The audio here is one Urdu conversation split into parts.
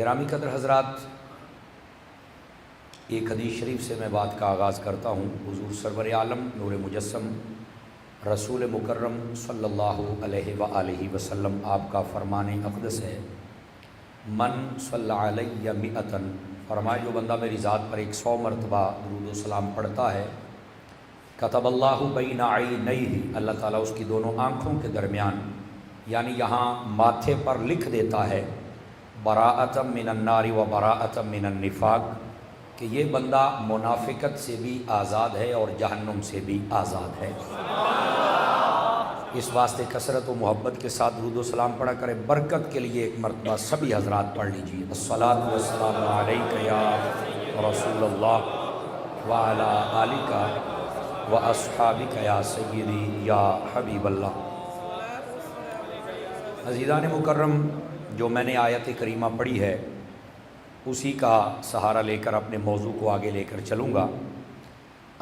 گرامی قدر حضرات، ایک حدیث شریف سے میں بات کا آغاز کرتا ہوں۔ حضور سرور عالم نور مجسم رسول مکرم صلی اللہ علیہ وآلہ وسلم آپ کا فرمان اقدس ہے، من صلی علیہ مئتن، فرمائے جو بندہ میری ذات پر 100 مرتبہ درود و سلام پڑھتا ہے، کتب اللہ بین عینیہ، اللہ تعالیٰ اس کی دونوں آنکھوں کے درمیان یعنی یہاں ماتھے پر لکھ دیتا ہے براءۃ من النار و براءۃ من النفاق، کہ یہ بندہ منافقت سے بھی آزاد ہے اور جہنم سے بھی آزاد ہے۔ اس واسطے کثرت و محبت کے ساتھ درود و سلام پڑھا کرے۔ برکت کے لیے ایک مرتبہ سبھی حضرات پڑھ لیجیے، الصلاۃ والسلام علیک یا رسول اللہ وعلی آلک و اصحابک یا سیدی یا حبیب اللہ۔ عزیزان مکرم، جو میں نے آیت کریمہ پڑھی ہے اسی کا سہارا لے کر اپنے موضوع کو آگے لے کر چلوں گا۔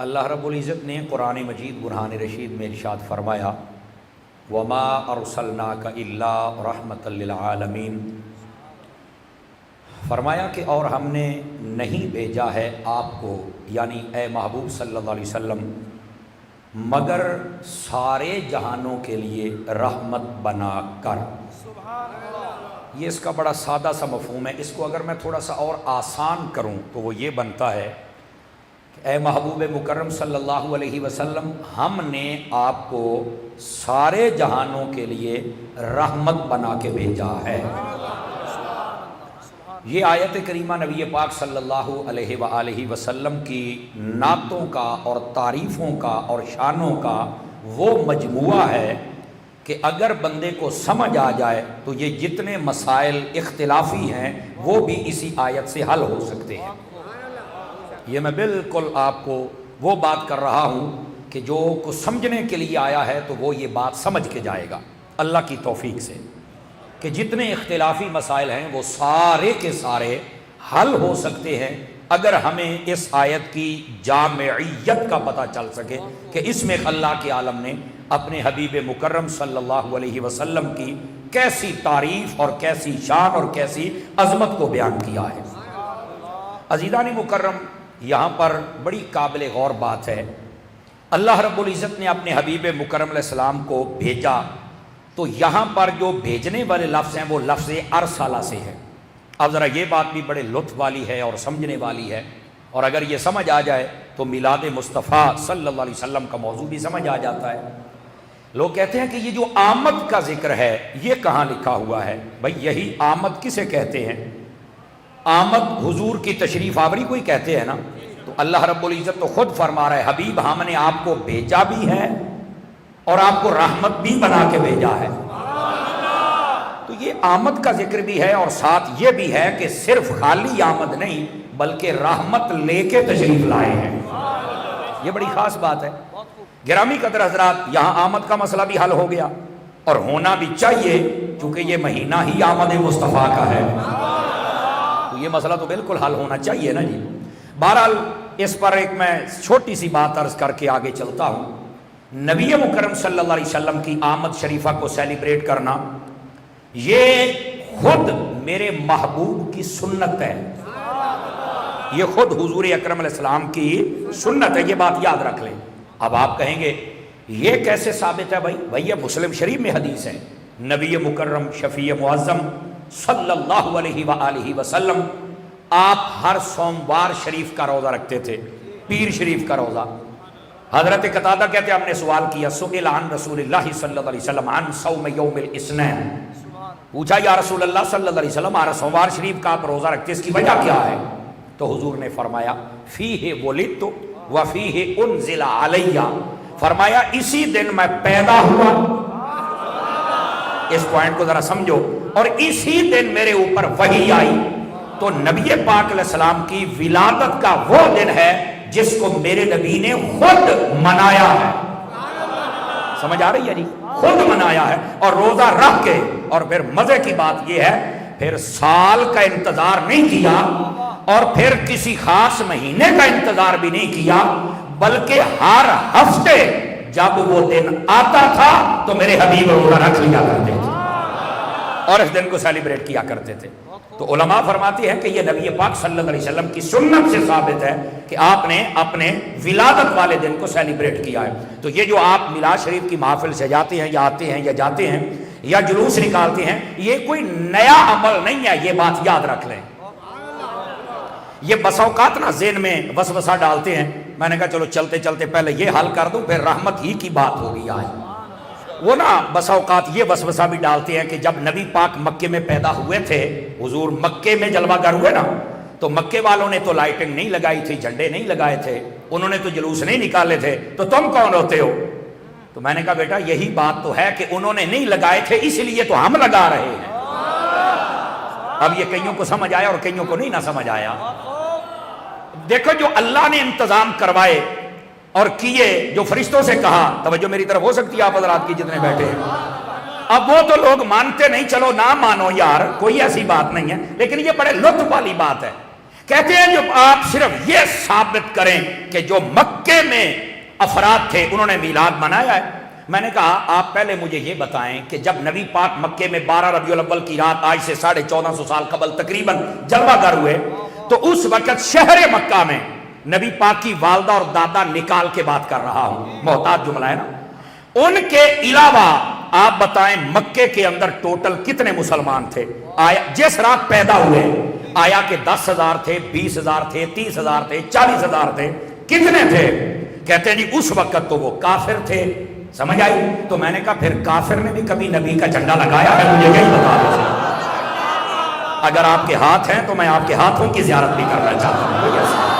اللہ رب العزت نے قرآن مجید برہان رشید میں ارشاد فرمایا، وما ارسلناک الا رحمۃ للعالمین، فرمایا کہ اور ہم نے نہیں بھیجا ہے آپ کو یعنی اے محبوب صلی اللہ علیہ وسلم مگر سارے جہانوں کے لیے رحمت بنا کر۔ یہ اس کا بڑا سادہ سا مفہوم ہے، اس کو اگر میں تھوڑا سا اور آسان کروں تو وہ یہ بنتا ہے کہ اے محبوب مکرم صلی اللہ علیہ وسلم، ہم نے آپ کو سارے جہانوں کے لیے رحمت بنا کے بھیجا ہے۔ یہ آیت کریمہ نبی پاک صلی اللہ علیہ وآلہ وسلم کی نعتوں کا اور تعریفوں کا اور شانوں کا وہ مجموعہ ہے کہ اگر بندے کو سمجھ آ جائے تو یہ جتنے مسائل اختلافی ہیں وہ بھی اسی آیت سے حل ہو سکتے ہیں۔ یہ میں بالکل آپ کو وہ بات کر رہا ہوں کہ جو کو سمجھنے کے لیے آیا ہے تو وہ یہ بات سمجھ کے جائے گا اللہ کی توفیق سے، کہ جتنے اختلافی مسائل ہیں وہ سارے کے سارے حل ہو سکتے ہیں اگر ہمیں اس آیت کی جامعیت کا پتہ چل سکے کہ اس میں اللہ کے عالم نے اپنے حبیب مکرم صلی اللہ علیہ وسلم کی کیسی تعریف اور کیسی شان اور کیسی عظمت کو بیان کیا ہے۔ عزیزان مکرم، یہاں پر بڑی قابل غور بات ہے، اللہ رب العزت نے اپنے حبیب مکرم علیہ السلام کو بھیجا تو یہاں پر جو بھیجنے والے لفظ ہیں وہ لفظ ارسلہ سے ہے۔ اب ذرا یہ بات بھی بڑے لطف والی ہے اور سمجھنے والی ہے، اور اگر یہ سمجھ آ جائے تو میلاد مصطفیٰ صلی اللہ علیہ وسلم کا موضوع بھی سمجھ آ جاتا ہے۔ لوگ کہتے ہیں کہ یہ جو آمد کا ذکر ہے یہ کہاں لکھا ہوا ہے؟ بھائی یہی آمد کسے کہتے ہیں؟ آمد حضور کی تشریف آوری کو ہی کہتے ہیں نا۔ تو اللہ رب العزت تو خود فرما رہا ہے، حبیب ہم نے آپ کو بھیجا بھی ہے اور آپ کو رحمت بھی بنا کے بھیجا ہے۔ تو یہ آمد کا ذکر بھی ہے اور ساتھ یہ بھی ہے کہ صرف خالی آمد نہیں بلکہ رحمت لے کے تشریف لائے ہیں۔ یہ بڑی خاص بات ہے۔ گرامی قدر حضرات، یہاں آمد کا مسئلہ بھی حل ہو گیا اور ہونا بھی چاہیے چونکہ یہ مہینہ ہی آمد مصطفیٰ کا ہے، تو یہ مسئلہ تو بالکل حل ہونا چاہیے نا جی۔ بہرحال اس پر ایک میں چھوٹی سی بات عرض کر کے آگے چلتا ہوں۔ نبی مکرم صلی اللہ علیہ وسلم کی آمد شریفہ کو سیلیبریٹ کرنا یہ خود میرے محبوب کی سنت ہے، یہ خود حضور اکرم علیہ السلام کی سنت ہے، یہ بات یاد رکھ لیں۔ اب آپ کہیں گے یہ کیسے ثابت ہے؟ بھائی یہ مسلم شریف میں حدیث ہے، نبی مکرم شفیع معظم صلی اللہ علیہ وآلہ وسلم آپ ہر سوموار شریف کا روزہ رکھتے تھے، پیر شریف کا روزہ۔ حضرت قتادہ کہتے ہیں ہم نے سوال کیا، سئل عن رسول اللہ صلی اللہ علیہ وسلم عن صوم یوم الاثنین، پوچھا یا رسول اللہ صلی اللہ علیہ وسلم ہر سوموار شریف کا آپ روزہ رکھتے، اس کی وجہ کیا ہے؟ تو حضور نے فرمایا فیہ ولدت وفیہ انزل علیہ، فرمایا اسی دن میں پیدا ہوا، اس پوائنٹ کو ذرا سمجھو، اور اسی دن میرے اوپر وحی آئی۔ تو نبی پاک علیہ السلام کی ولادت کا وہ دن ہے جس کو میرے نبی نے خود منایا ہے۔ سمجھ آ رہی ہے جی؟ خود منایا ہے اور روزہ رکھ کے، اور پھر مزے کی بات یہ ہے پھر سال کا انتظار نہیں کیا اور پھر کسی خاص مہینے کا انتظار بھی نہیں کیا، بلکہ ہر ہفتے جب وہ دن آتا تھا تو میرے حبیب روزہ رکھ لیا کرتے تھے۔ اور اس دن کو سیلیبریٹ کیا کرتے تھے. تو علماء فرماتی ہیں کہ یہ نبی پاک صلی اللہ علیہ وسلم کی سنت سے ثابت ہے کہ آپ نے اپنے ولادت والے دن کو سیلیبریٹ کیا ہے. تو یہ جو آپ میلاد شریف کی محافل سے جاتے ہیں یا آتے ہیں یا جاتے ہیں یا جلوس نکالتے ہیں، یہ کوئی نیا عمل نہیں ہے، یہ بات یاد رکھ لیں. یہ بس اوقات نا ذہن میں وسوسہ ڈالتے ہیں. میں نے کہا چلو چلتے چلتے پہلے یہ حل کر دوں پھر رحمت ہی کی بات ہوگی. آج وہ نا بس اوقات یہ وسوسہ بھی ڈالتے ہیں کہ جب نبی پاک مکے میں پیدا ہوئے تھے، حضور مکے میں جلوہ گر ہوئے نا، تو مکے والوں نے تو لائٹنگ نہیں لگائی تھی، جھنڈے نہیں لگائے تھے، انہوں نے تو جلوس نہیں نکالے تھے، تو تم کون ہوتے ہو؟ تو میں نے کہا بیٹا یہی بات تو ہے کہ انہوں نے نہیں لگائے تھے اس لیے تو ہم لگا رہے ہیں. اب یہ کئیوں کو سمجھ آیا اور کئیوں کو نہیں نہ سمجھ آیا. دیکھو جو اللہ نے انتظام کروائے اور کیے، جو فرشتوں سے کہا، توجہ میری طرف ہو سکتی ہے آپ حضرات کی جتنے بیٹھے ہیں. اب وہ تو لوگ مانتے نہیں، چلو نہ مانو یار، کوئی ایسی بات نہیں ہے، لیکن یہ بڑے لطف والی بات ہے. کہتے ہیں جو آپ صرف یہ ثابت کریں کہ جو مکے میں افراد تھے انہوں نے میلاد منایا ہے. میں نے کہا آپ پہلے مجھے یہ بتائیں کہ جب نبی پاک مکے میں 12 ربیع الاول کی رات آج سے 1450 سال قبل تقریباً جلوہ گر ہوئے، تو اس وقت شہر مکہ میں نبی پاک کی والدہ اور دادا نکال کے بات کر رہا ہوں، محتاط جملہ ہے نا، ان کے علاوہ آپ بتائیں مکے کے اندر ٹوٹل کتنے مسلمان تھے؟ آیا جس رات پیدا ہوئے آیا کہ 10,000 تھے، 20,000 تھے، 30,000 تھے، 40,000 تھے، کتنے تھے؟ کہتے ہیں جی اس وقت تو وہ کافر تھے. سمجھ آئی؟ تو میں نے کہا پھر کافر نے بھی کبھی نبی کا جھنڈا لگایا ہے؟ مجھے یہی بتا دیں. اگر آپ کے ہاتھ ہیں تو میں آپ کے ہاتھوں کی زیارت بھی کرنا چاہتا ہوں.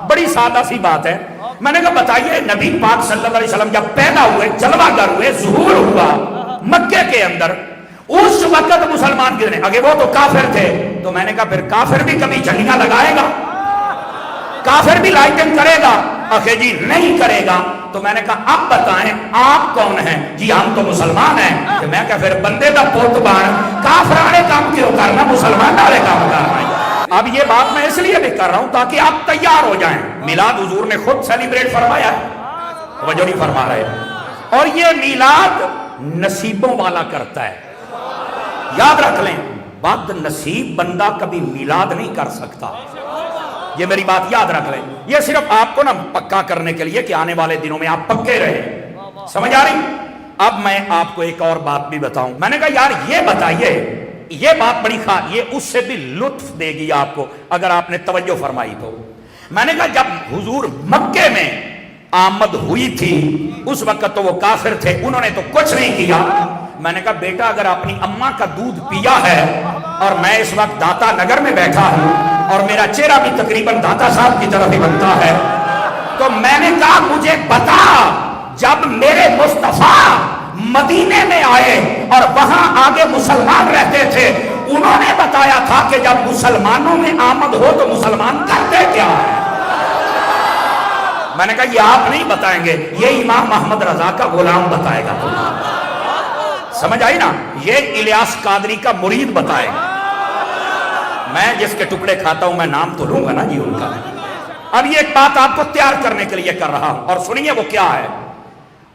بڑی سادہ سی بات ہے. میں نے کہا بتائیے نبی پاک صلی اللہ علیہ وسلم جب پیدا ہوئے، جلوہ گر ہوئے، ظہور ہوا مکے کے اندر، اس وقت مسلمان کتنے؟ اگے وہ تو کافر تھے. تو میں نے کہا پھر کافر بھی کبھی جھنڈیاں لگائے گا؟ کافر بھی لائٹنگ کرے گا؟ اکھے جی نہیں کرے گا. تو میں نے کہا اب بتائیں آپ کون ہیں؟ جی ہم تو مسلمان ہیں. کہ میں کہا پھر بندے دا پوت بان کافرانے کام کیوں کرنا، مسلمان والے کام کرنا. اب یہ بات میں اس لیے بھی کر رہا ہوں تاکہ آپ تیار ہو جائیں. میلاد حضور نے خود سیلیبریٹ فرمایا ہے، توجہ نہیں فرما رہے. اور یہ میلاد نصیبوں والا کرتا ہے. یاد رکھ لیں بد نصیب بندہ کبھی میلاد نہیں کر سکتا. یہ میری بات یاد رکھ لیں. یہ صرف آپ کو نا پکا کرنے کے لیے کہ آنے والے دنوں میں آپ پکے رہے. سمجھ آ رہی؟ اب میں آپ کو ایک اور بات بھی بتاؤں. میں نے کہا یار یہ بتائیے، یہ بات بڑی یہ اس سے بھی لطف دے گی آپ کو اگر آپ نے توجہ فرمائی تو. میں نے کہا جب حضور مکے میں آمد ہوئی تھی اس وقت تو وہ کافر تھے، انہوں نے تو کچھ نہیں کیا. میں نے کہا بیٹا اگر اپنی اماں کا دودھ پیا ہے اور میں اس وقت داتا نگر میں بیٹھا ہوں اور میرا چہرہ بھی تقریباً داتا صاحب کی طرف ہی بنتا ہے، تو میں نے کہا مجھے بتا جب میرے مصطفیٰ مدینے میں آئے اور وہاں آگے مسلمان رہتے تھے، انہوں نے بتایا تھا کہ جب مسلمانوں میں آمد ہو تو مسلمان کرتے کیا ہے. میں نے کہا یہ آپ نہیں بتائیں گے، یہ امام محمد رضا کا غلام بتائے گا. سمجھ آئی نا؟ یہ الیاس قادری کا مرید بتائے گا. میں جس کے ٹکڑے کھاتا ہوں میں نام تو لوں گا نا جی ان کا. اب یہ ایک بات آپ کو تیار کرنے کے لیے کر رہا ہوں اور سنیے وہ کیا ہے.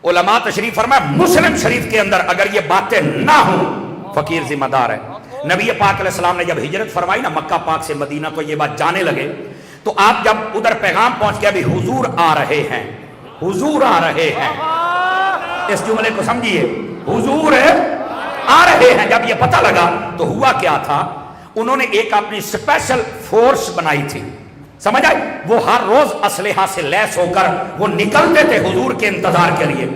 علماء تشریف فرمائے مسلم شریف کے اندر اگر یہ باتیں نہ ہوں فقیر ذمہ دار ہے. نبی پاک علیہ السلام نے جب ہجرت فرمائی نا مکہ پاک سے مدینہ تو یہ بات جانے لگے، تو آپ جب ادھر پیغام پہنچ گیا بھی حضور آ رہے ہیں، حضور آ رہے ہیں، اس جملے کو سمجھیے، حضور آ رہے ہیں. جب یہ پتہ لگا تو ہوا کیا تھا، انہوں نے ایک اپنی اسپیشل فورس بنائی تھی. سمجھ آئی؟ وہ ہر روز اسلحہ سے لیس ہو کر وہ نکلتے تھے حضور کے انتظار کے لیے،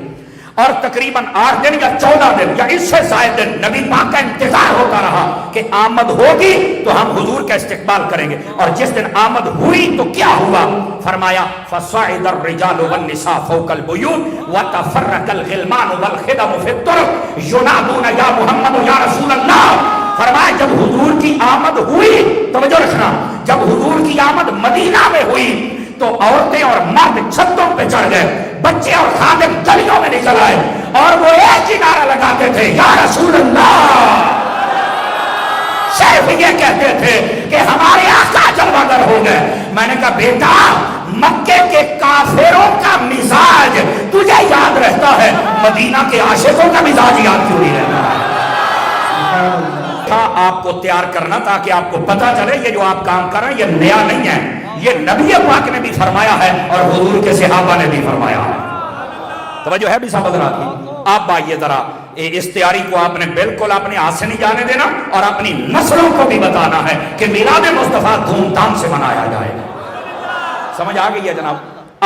اور تقریباً 8 دن یا 14 دن یا اس سے زائد دن نبی پاک کا انتظار ہوتا رہا کہ آمد ہوگی تو ہم حضور کا استقبال کریں گے. اور جس دن آمد ہوئی تو کیا ہوا؟ فرمایا فَصَعِدَ الرِّجَالُ وَالنِّسَاءُ فَوْقَ الْبُيُوتِ وَتَفَرَّقَ الْغِلْمَانُ وَالْخِدَمُ فِي الطُّرُقِ يُنَادُونَ يَا مُحَمَّدُ يَا رَسُولَ اللَّهِ. فرمایا جب حضور کی آمد ہوئی، توجہ رکھنا، جب حضور کی آمد مدینہ میں ہوئی تو عورتیں اور مرد چھتوں پہ چڑھ گئے، بچے اور خادم گلیوں میں نکل آئے اور وہ ایک ہی نعرہ لگاتے تھے یا رسول اللہ. صرف یہ کہتے تھے کہ ہمارے آقا جلوہ گر ہو گئے. میں نے کہا بیٹا مکے کے کافروں کا مزاج تجھے یاد رہتا ہے، مدینہ کے عاشقوں کا مزاج یاد کیوں نہیں رہتا؟ تھا آپ کو تیار کرنا تاکہ آپ کو پتا چلے یہ جو آپ کام کر رہے ہیں یہ نیا نہیں ہے، یہ نبی پاک نے بھی فرمایا ہے اور حضور کے صحابہ نے بھی فرمایا ہے۔ توجہ ہے بھی صاحب حضرات کی؟ اب آئیے ذرا اس تیاری کو آپ نے بالکل اپنے ہاتھ سے نہیں جانے دینا اور اپنی نسلوں کو بھی بتانا ہے کہ میلاد مصطفیٰ دھوم دھام سے منایا جائے گا۔ سمجھ آ گئی ہے جناب؟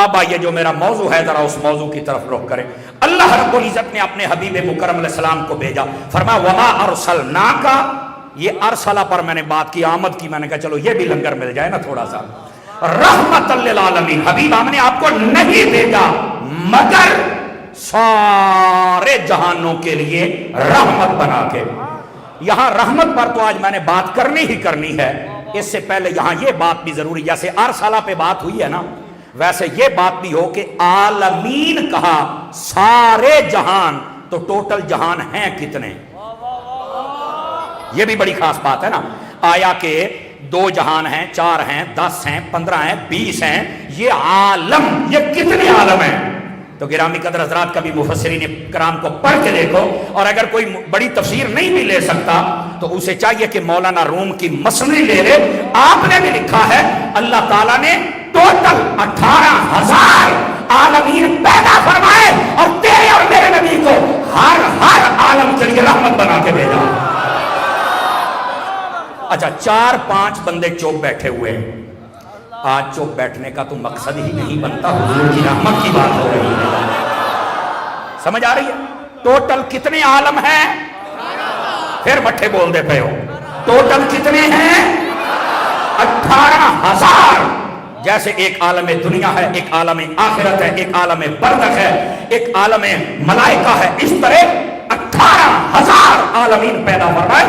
اب آئیے جو میرا موضوع ہے ذرا اس موضوع کی طرف رخ کریں۔ اللہ رب العزت نے اپنے حبیب مکرم علیہ السلام کو بھیجا، فرمایا وما ارسلناک، یہ ارسلہ پر میں نے بات کی، آمد کی، میں نے کہا چلو یہ بھی لنگر مل جائے نا تھوڑا سا۔ رحمت للعالمین، حبیب ہم نے آپ کو نہیں بھیجا مگر سارے جہانوں کے لیے رحمت بنا کے۔ یہاں رحمت پر تو آج میں نے بات کرنی ہی کرنی ہے، اس سے پہلے یہاں یہ بات بھی ضروری، جیسے ارسلہ پہ بات ہوئی ہے نا، ویسے یہ بات بھی ہو کہ عالمین کہا، سارے جہان، تو ٹوٹل جہان ہیں کتنے؟ یہ بھی بڑی خاص بات ہے نا۔ آیا کہ 2 جہان ہیں، 4 ہیں، 10 ہیں، 15 ہیں، 20 ہیں، یہ عالم، یہ کتنے عالم ہیں؟ تو گرامی قدر حضرات کبھی مفسرین کرام کو پڑھ کے دیکھو، اور اگر کوئی بڑی تفسیر نہیں بھی لے سکتا تو اسے چاہیے کہ مولانا روم کی مثنوی لے لے۔ آپ نے بھی لکھا ہے اللہ تعالیٰ نے ٹوٹل 18,000 عالمین پیدا فرمائے اور تیرے اور میرے نبی کو ہر عالم کے لیے رحمت بنا کے بھیجا۔ اچھا 4-5 بندے چوپ بیٹھے ہوئے ہیں، آج چوپ بیٹھنے کا تو مقصد ہی نہیں بنتا، حضور کی رحمت کی بات ہو رہی ہے، سمجھ آ رہی ہے؟ ٹوٹل کتنے عالم ہیں؟ پھر مٹھے بول دے پے ہو، ٹوٹل کتنے ہیں؟ 18,000۔ جیسے ایک عالم دنیا ہے، ایک عالم آخرت ہے، ایک عالم برزخ ہے، ایک عالم ملائکہ ہے، اس طرح 18,000 عالمین پیدا فرمائے،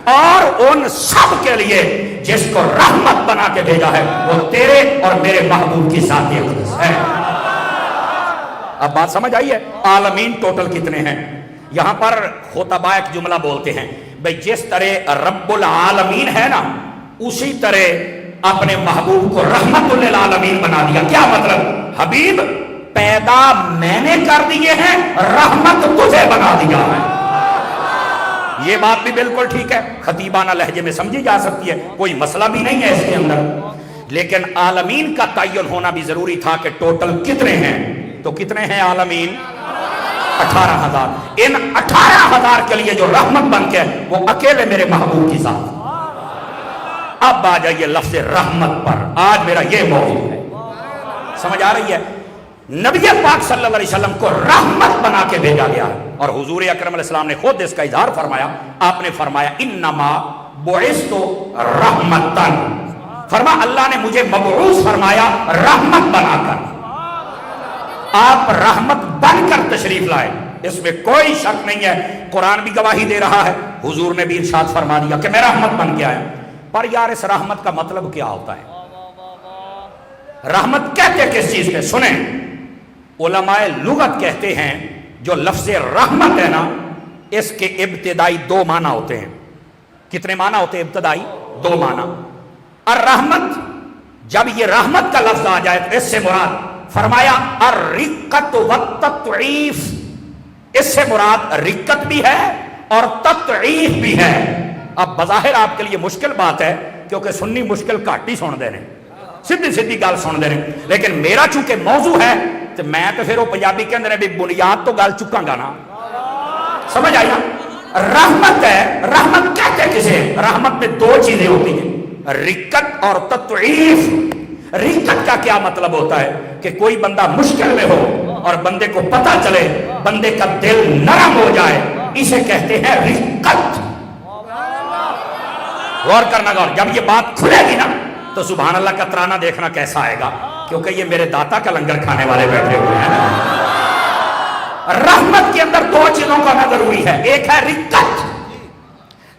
اور ان سب کے لیے جس کو رحمت بنا کے بھیجا ہے وہ تیرے اور میرے محبوب کی ذات اقدس ہے۔ اب بات سمجھ آئی ہے؟ عالمین ٹوٹل کتنے ہیں؟ یہاں پر خطباء ایک جملہ بولتے ہیں، بھئی جس طرح رب العالمین ہے نا، اسی طرح اپنے محبوب کو رحمت للعالمین بنا دیا۔ کیا مطلب؟ حبیب پیدا میں نے کر دیے ہیں، رحمت تجھے بنا دیا ہے۔ یہ بات بھی بالکل ٹھیک ہے، خطیبانہ لہجے میں سمجھی جا سکتی ہے، کوئی مسئلہ بھی نہیں ہے اس کے اندر، لیکن عالمین کا تعین ہونا بھی ضروری تھا کہ ٹوٹل کتنے ہیں۔ تو کتنے ہیں عالمین؟ 18,000۔ ان 18,000 کے لیے جو رحمت بن کے وہ اکیلے میرے محبوب کی ذات۔ اب آ جائیے لفظ رحمت پر، آج میرا یہ موضوع ہے، سمجھ آ رہی ہے؟ نبی پاک صلی اللہ علیہ وسلم کو رحمت بنا کے بھیجا گیا، اور حضور اکرم علیہ السلام نے خود اس کا اظہار فرمایا۔ آپ نے فرمایا انما بعثت رحمتاً، فرما اللہ نے مجھے مبعوث فرمایا رحمت بنا کر۔ آپ رحمت بن کر تشریف لائے، اس میں کوئی شک نہیں ہے، قرآن بھی گواہی دے رہا ہے، حضور نے بھی ارشاد فرما دیا کہ میں رحمت بن کے آیا۔ پر یار اس رحمت کا مطلب کیا ہوتا ہے؟ رحمت کہتے کس چیز پہ؟ سنیں، علماء لغت کہتے ہیں جو لفظ رحمت ہے نا، اس کے ابتدائی 2 معنی ہوتے ہیں۔ کتنے معنی ہوتے ہیں ابتدائی؟ 2 معنی۔ الرحمت، جب یہ رحمت کا لفظ آ جائے تو اس سے مراد فرمایا الرقت والتطعیف، اس سے مراد رقت بھی ہے اور تطعیف بھی ہے۔ اب بظاہر آپ کے لیے مشکل بات ہے کیونکہ سنی مشکل کاٹ ہی سن دے رہے، سیدھی سیدھی گل سن دے رہے، لیکن میرا چونکہ موضوع ہے تو میں تو پھر وہ پنجابی کے اندر بھی بنیاد تو گل چکا گا نا، سمجھ آئی نا؟ رحمت ہے، رحمت کہتے کسے؟ رحمت میں 2 چیزیں ہوتی ہیں، رقت اور تطعیف۔ رقت کا کیا مطلب ہوتا ہے کہ کوئی بندہ مشکل میں ہو اور بندے کو پتا چلے، بندے کا دل نرم ہو جائے، اسے کہتے ہیں رقت۔ غور کرنا، غور، جب یہ بات کھلے گی نا تو سبحان اللہ کا ترانہ دیکھنا کیسا آئے گا، کیونکہ یہ میرے داتا کا لنگر کھانے والے بیٹھے ہوئے ہیں۔ رحمت کے اندر 2 چیزوں کا ہونا ضروری ہے، ایک ہے رقت،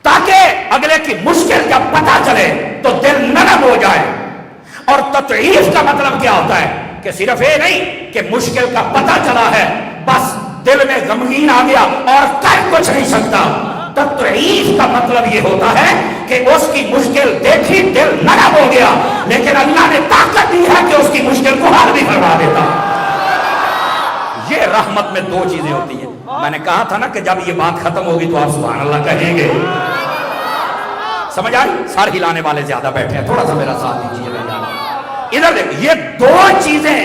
تاکہ اگلے کی مشکل جب پتا چلے تو دل نرم ہو جائے، اور تطعیف کا مطلب کیا ہوتا ہے کہ صرف یہ نہیں کہ مشکل کا پتا چلا ہے بس دل میں غمگین آ گیا اور کر کچھ نہیں سکتا۔ تطعیف کا مطلب یہ ہوتا ہے کہ اس کی مشکل دیکھی دل نرم ہو گیا، لیکن اللہ نے طاقت دی ہے کہ اس کی مشکل کو حل بھی کروا دیتا۔ یہ رحمت میں 2 چیزیں ہوتی ہیں۔ میں نے کہا تھا نا کہ جب یہ بات ختم ہوگی تو آپ سبحان اللہ کہیں گے۔ سمجھ آئی؟ سر ہلانے والے زیادہ بیٹھے ہیں، تھوڑا سا میرا ساتھ دیجیے گا۔ ادھر دیکھ، یہ دو چیزیں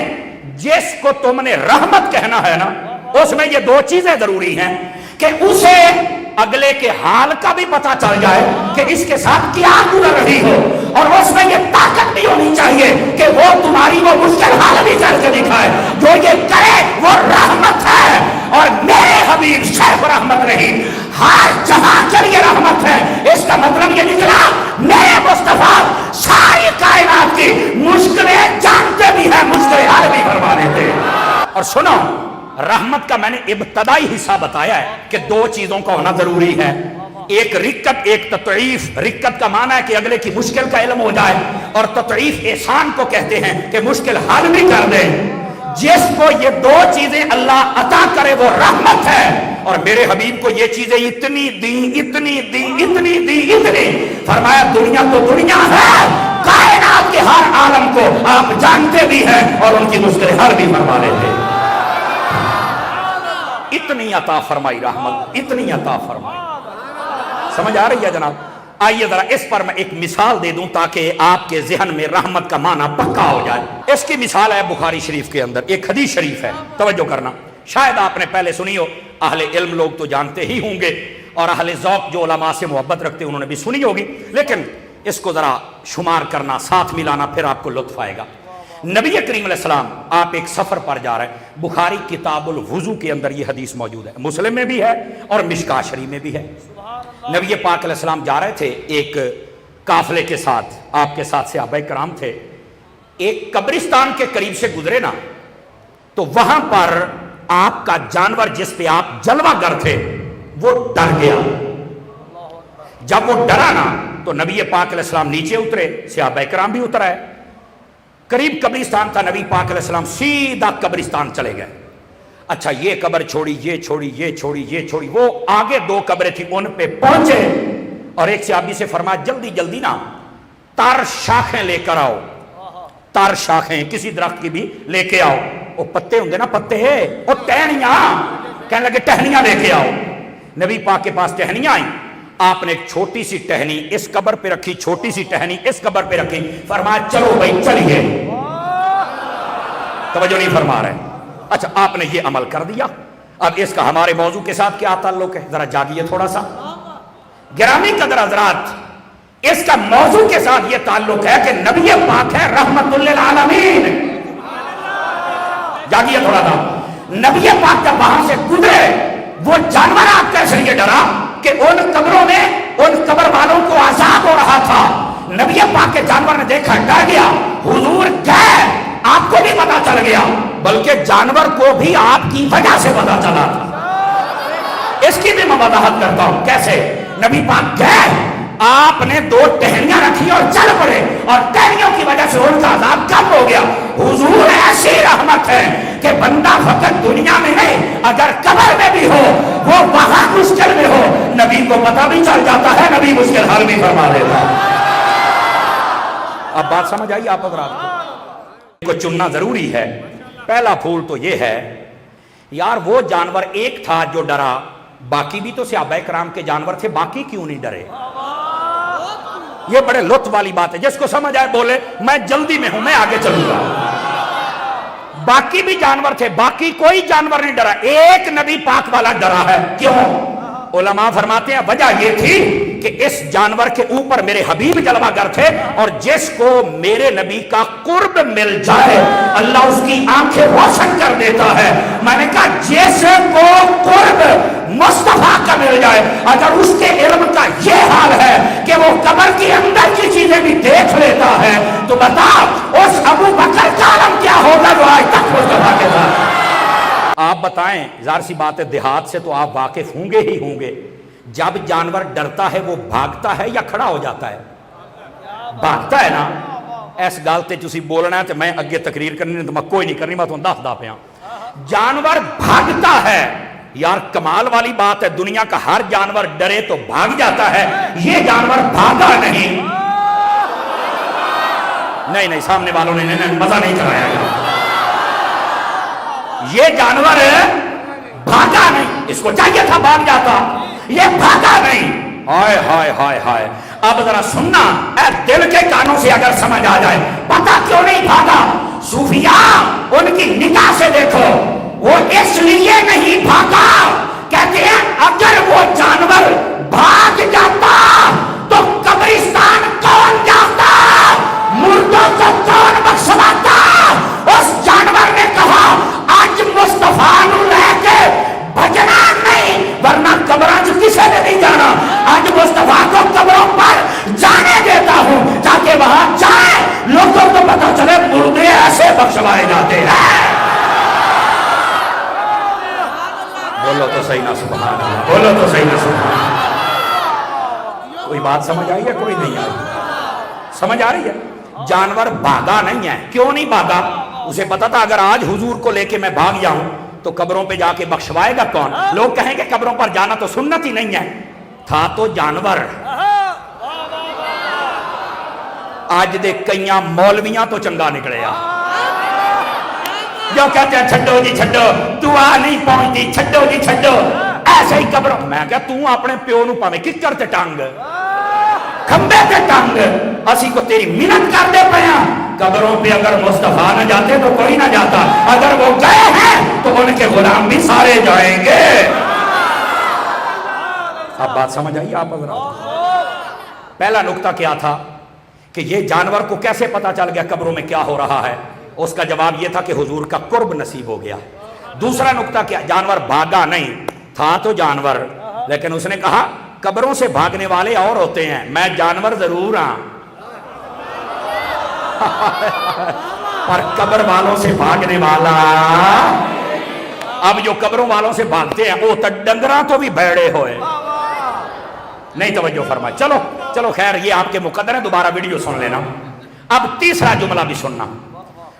جس کو تم نے رحمت کہنا ہے نا، اس میں یہ دو چیزیں ضروری ہیں کہ اسے اگلے کے حال کا بھی پتا چل جائے کہ اس کے ساتھ کیا گزر رہی ہو، اور اس میں یہ طاقت بھی ہونی چاہیے کہ وہ تمہاری وہ مشکل حال بھی کر کے دکھائے۔ جو یہ کرے وہ رحمت ہے، اور میرے حبیب شیخ رحمت رہی ہر جہاں کے لیے رحمت ہے۔ اس کا مطلب یہ نکلا میرے مصطفیٰ ساری کائنات کی مشکلیں جانتے بھی ہیں، مشکل حل بھی فرما دیتے۔ اور سنو، رحمت کا میں نے ابتدائی حصہ بتایا ہے کہ دو چیزوں کا ہونا ضروری ہے، ایک رکت، ایک تطعیف۔ رکت کا معنی ہے کہ اگلے کی مشکل کا علم ہو جائے، اور تطعیف احسان کو کہتے ہیں کہ مشکل حل بھی کر دے۔ جس کو یہ دو چیزیں اللہ عطا کرے وہ رحمت ہے، اور میرے حبیب کو یہ چیزیں اتنی دی، اتنی دی، اتنی دی، اتنی، فرمایا دنیا تو دنیا ہے، کائنات کے ہر عالم کو آپ جانتے بھی ہیں اور ان کی مشکل حل بھی فرما لیتے ہیں۔ اتنی عطا فرمائی رحمت، اتنی عطا فرمائی۔ سمجھ آ رہی ہے جناب؟ آئیے ذرا اس پر میں ایک مثال دے دوں تاکہ آپ کے ذہن میں رحمت کا معنی پکا ہو جائے۔ اس کی مثال ہے بخاری شریف کے اندر، ایک حدیث شریف ہے، توجہ کرنا، شاید آپ نے پہلے سنی ہو، اہل علم لوگ تو جانتے ہی ہوں گے، اور اہل ذوق جو علماء سے محبت رکھتے ہیں انہوں نے بھی سنی ہوگی، لیکن اس کو ذرا شمار کرنا، ساتھ ملانا، پھر آپ کو لطف آئے گا۔ نبی کریم علیہ السلام آپ ایک سفر پر جا رہے ہیں، بخاری کتاب الوضو کے اندر یہ حدیث موجود ہے، مسلم میں بھی ہے اور مشکاۃ شریف میں بھی ہے۔ نبی پاک علیہ السلام جا رہے تھے ایک قافلے کے ساتھ، آپ کے ساتھ صحابہ کرام تھے، ایک قبرستان کے قریب سے گزرے نا، تو وہاں پر آپ کا جانور جس پہ آپ جلوہ گر تھے وہ ڈر گیا۔ جب وہ ڈرا نا تو نبی پاک علیہ السلام نیچے اترے، صحابہ کرام بھی اتر آئے، قریب قبرستان تھا، نبی پاک علیہ السلام سیدھا قبرستان چلے گئے۔ اچھا یہ قبر چھوڑی، یہ چھوڑی، یہ چھوڑی، یہ چھوڑی، وہ آگے دو قبریں تھی ان پہ پہنچے، اور ایک صحابی سے فرمایا جلدی جلدی نا تر شاخیں لے کر آؤ، تر شاخیں کسی درخت کی بھی لے کے آؤ، وہ پتے ہوں گے نا، پتے ہے وہ ٹہنیاں، کہنے لگے ٹہنیاں لے کے آؤ۔ نبی پاک کے پاس ٹہنیاں آئیں، آپ نے ایک چھوٹی سی ٹہنی اس قبر پہ رکھی، چھوٹی سی ٹہنی اس قبر پہ رکھی، فرمایا چلو بھائی چلیے۔ توجہ نہیں فرما رہے؟ اچھا آپ نے یہ عمل کر دیا۔ اب اس کا ہمارے موضوع کے ساتھ کیا تعلق ہے؟ ذرا جاگیے تھوڑا سا گرامی قدر حضرات، اس کا موضوع کے ساتھ یہ تعلق ہے کہ نبی پاک ہے رحمت للعالمین۔ جاگیے تھوڑا سا، نبی پاک جب وہاں سے گزرے وہ جانور آپ کیسے یہ ڈرا کہ ان قبروں میں ان قبر والوں کو عذاب ہو رہا تھا، نبی پاک کے جانور نے دیکھا ڈر گیا، حضور گئے، آپ کو بھی پتا چل گیا، بلکہ جانور کو بھی آپ کی وجہ سے پتا چلا تھا۔ اس کی بھی میں وضاحت کرتا ہوں کیسے۔ نبی پاک گئے، آپ نے دو ٹہنیاں رکھی اور چل پڑے، اور ٹہنیوں کی وجہ سے ان کا عذاب کم ہو گیا۔ حضور ایسی رحمت ہے کہ بندہ فقط دنیا میں نہیں، اگر قبر میں بھی ہو، وہ وہاں مشکل میں ہو، نبی کو پتا بھی چل جاتا ہے، نبی مشکل حل بھی فرما دیتا ہے۔ اب بات سمجھ آئی آپ حضرات کو چننا ضروری ہے۔ پہلا پھول تو یہ ہے یار وہ جانور ایک تھا جو ڈرا، باقی بھی تو صحابہ کرام کے جانور تھے، باقی کیوں نہیں ڈرے؟ یہ بڑے لطف والی بات ہے، جس کو سمجھ آئے بولے میں جلدی میں ہوں، میں آگے چلوں گا۔ باقی بھی جانور تھے، باقی کوئی جانور نہیں ڈرا، ایک نبی پاک والا ڈرا ہے۔ کیوں؟ علماء فرماتے ہیں وجہ یہ تھی کہ اس جانور کے اوپر میرے حبیب جلوہ گر تھے، اور جس کو میرے نبی کا قرب مل جائے اللہ اس کی آنکھیں روشن کر دیتا ہے۔ میں نے کہا جس کو قرب مصطفیٰ کا مل جائے، اگر اس کے علم کا یہ حال ہے کہ وہ قبر کے اندر کی چیزیں بھی دیکھ لیتا ہے، تو بتا اس ابو بکر کا علم کیا ہوگا جو آج تک مصطفیٰ کے ساتھ۔ آپ بتائیں، ظاہر سی بات ہے دیہات سے تو آپ واقف ہوں گے ہی ہوں گے، جب جانور ڈرتا ہے وہ بھاگتا ہے یا کھڑا ہو جاتا ہے؟ بھاگتا ہے نا۔ ایس گل تے تسی بولنا ہے تو میں اگے تقریر کرنی تو میں کوئی نہیں کرنی، میں تو دس دا پیا۔ جانور بھاگتا ہے، یار کمال والی بات ہے، دنیا کا ہر جانور ڈرے تو بھاگ جاتا ہے، یہ جانور بھاگا نہیں۔ نہیں سامنے والوں نے مزہ نہیں کرایا گیا، یہ جانور بھاگا نہیں، اس کو چاہیے تھا بھاگ جاتا، یہ بھاگا نہیں۔ ہائے ہائے ہائے ہائے، اب ذرا سننا، اے دل کے کانوں سے اگر سمجھ آ جائے پتہ کیوں نہیں بھاگا صوفیاء، ان کی نگاہ سے دیکھو، وہ اس لیے نہیں بھاگا، کہتے ہیں اگر وہ جانور بھاگ جاتا تو قبرستان کون جاتا، مردوں کو کون بخشواتا؟ اس جانور نے کہا آج مصطفیٰ نو لے کے بھجنا نہیں، ورنہ قبراں چ کسے نے نہیں جانا، آج مصطفیٰ کو قبروں پر جانے دیتا ہوں تاکہ وہاں جائے لوگوں کو پتہ چلے مردے ایسے بخشوائے جاتے ہیں۔ بولو تو صحیح نہ سبحان اللہ، بولو تو صحیح نہ سبحان اللہ۔ کوئی بات سمجھ آئی ہے؟ کوئی نہیں آئی؟ سمجھ آ رہی ہے؟ جانور بھاگا نہیں ہے، کیوں نہیں بھاگا؟ اسے پتا تھا اگر آج حضور کو لے کے میں بھاگ جاؤں تو قبروں پہ جا کے بخشوائے گا کون؟ لوگ کہیں گے قبروں پر جانا تو سنت ہی نہیں ہے، تھا تو جانور۔ آج دے کئیاں مولویاں تو چنگا نکلے آ جو کہتے ہیں چھڈو جی چھڈو، دعا نہیں پہنچتی، چھڈو جی چھڈو، ایسے ہی قبروں۔ میں کہا تو اپنے پیو نو پاویں ککر تے ٹانگ، کھمبے تے ٹانگ، اسی کو تیری منت کر دے پے ہاں۔ قبروں پہ اگر مصطفیٰ نہ جاتے تو کوئی نہ جاتا، اگر وہ گئے ہیں تو ان کے غلام بھی سارے جائیں گے۔ اب بات سمجھ آئی آپ حضرات؟ پہلا نقطہ کیا تھا کہ یہ جانور کو کیسے پتا چل گیا قبروں میں کیا ہو رہا ہے؟ اس کا جواب یہ تھا کہ حضور کا قرب نصیب ہو گیا۔ دوسرا نقطہ کیا؟ جانور بھاگا نہیں، تھا تو جانور، لیکن اس نے کہا قبروں سے بھاگنے والے اور ہوتے ہیں، میں جانور ضرور ہاں پر قبر والوں سے بھاگنے والا۔ اب جو قبروں والوں سے بھاگتے ہیں وہ تو ڈنگراں تو بھی بھیڑے ہوئے، نہیں توجہ فرمائے۔ چلو چلو خیر، یہ آپ کے مقدر ہے، دوبارہ ویڈیو سن لینا۔ اب تیسرا جملہ بھی سننا،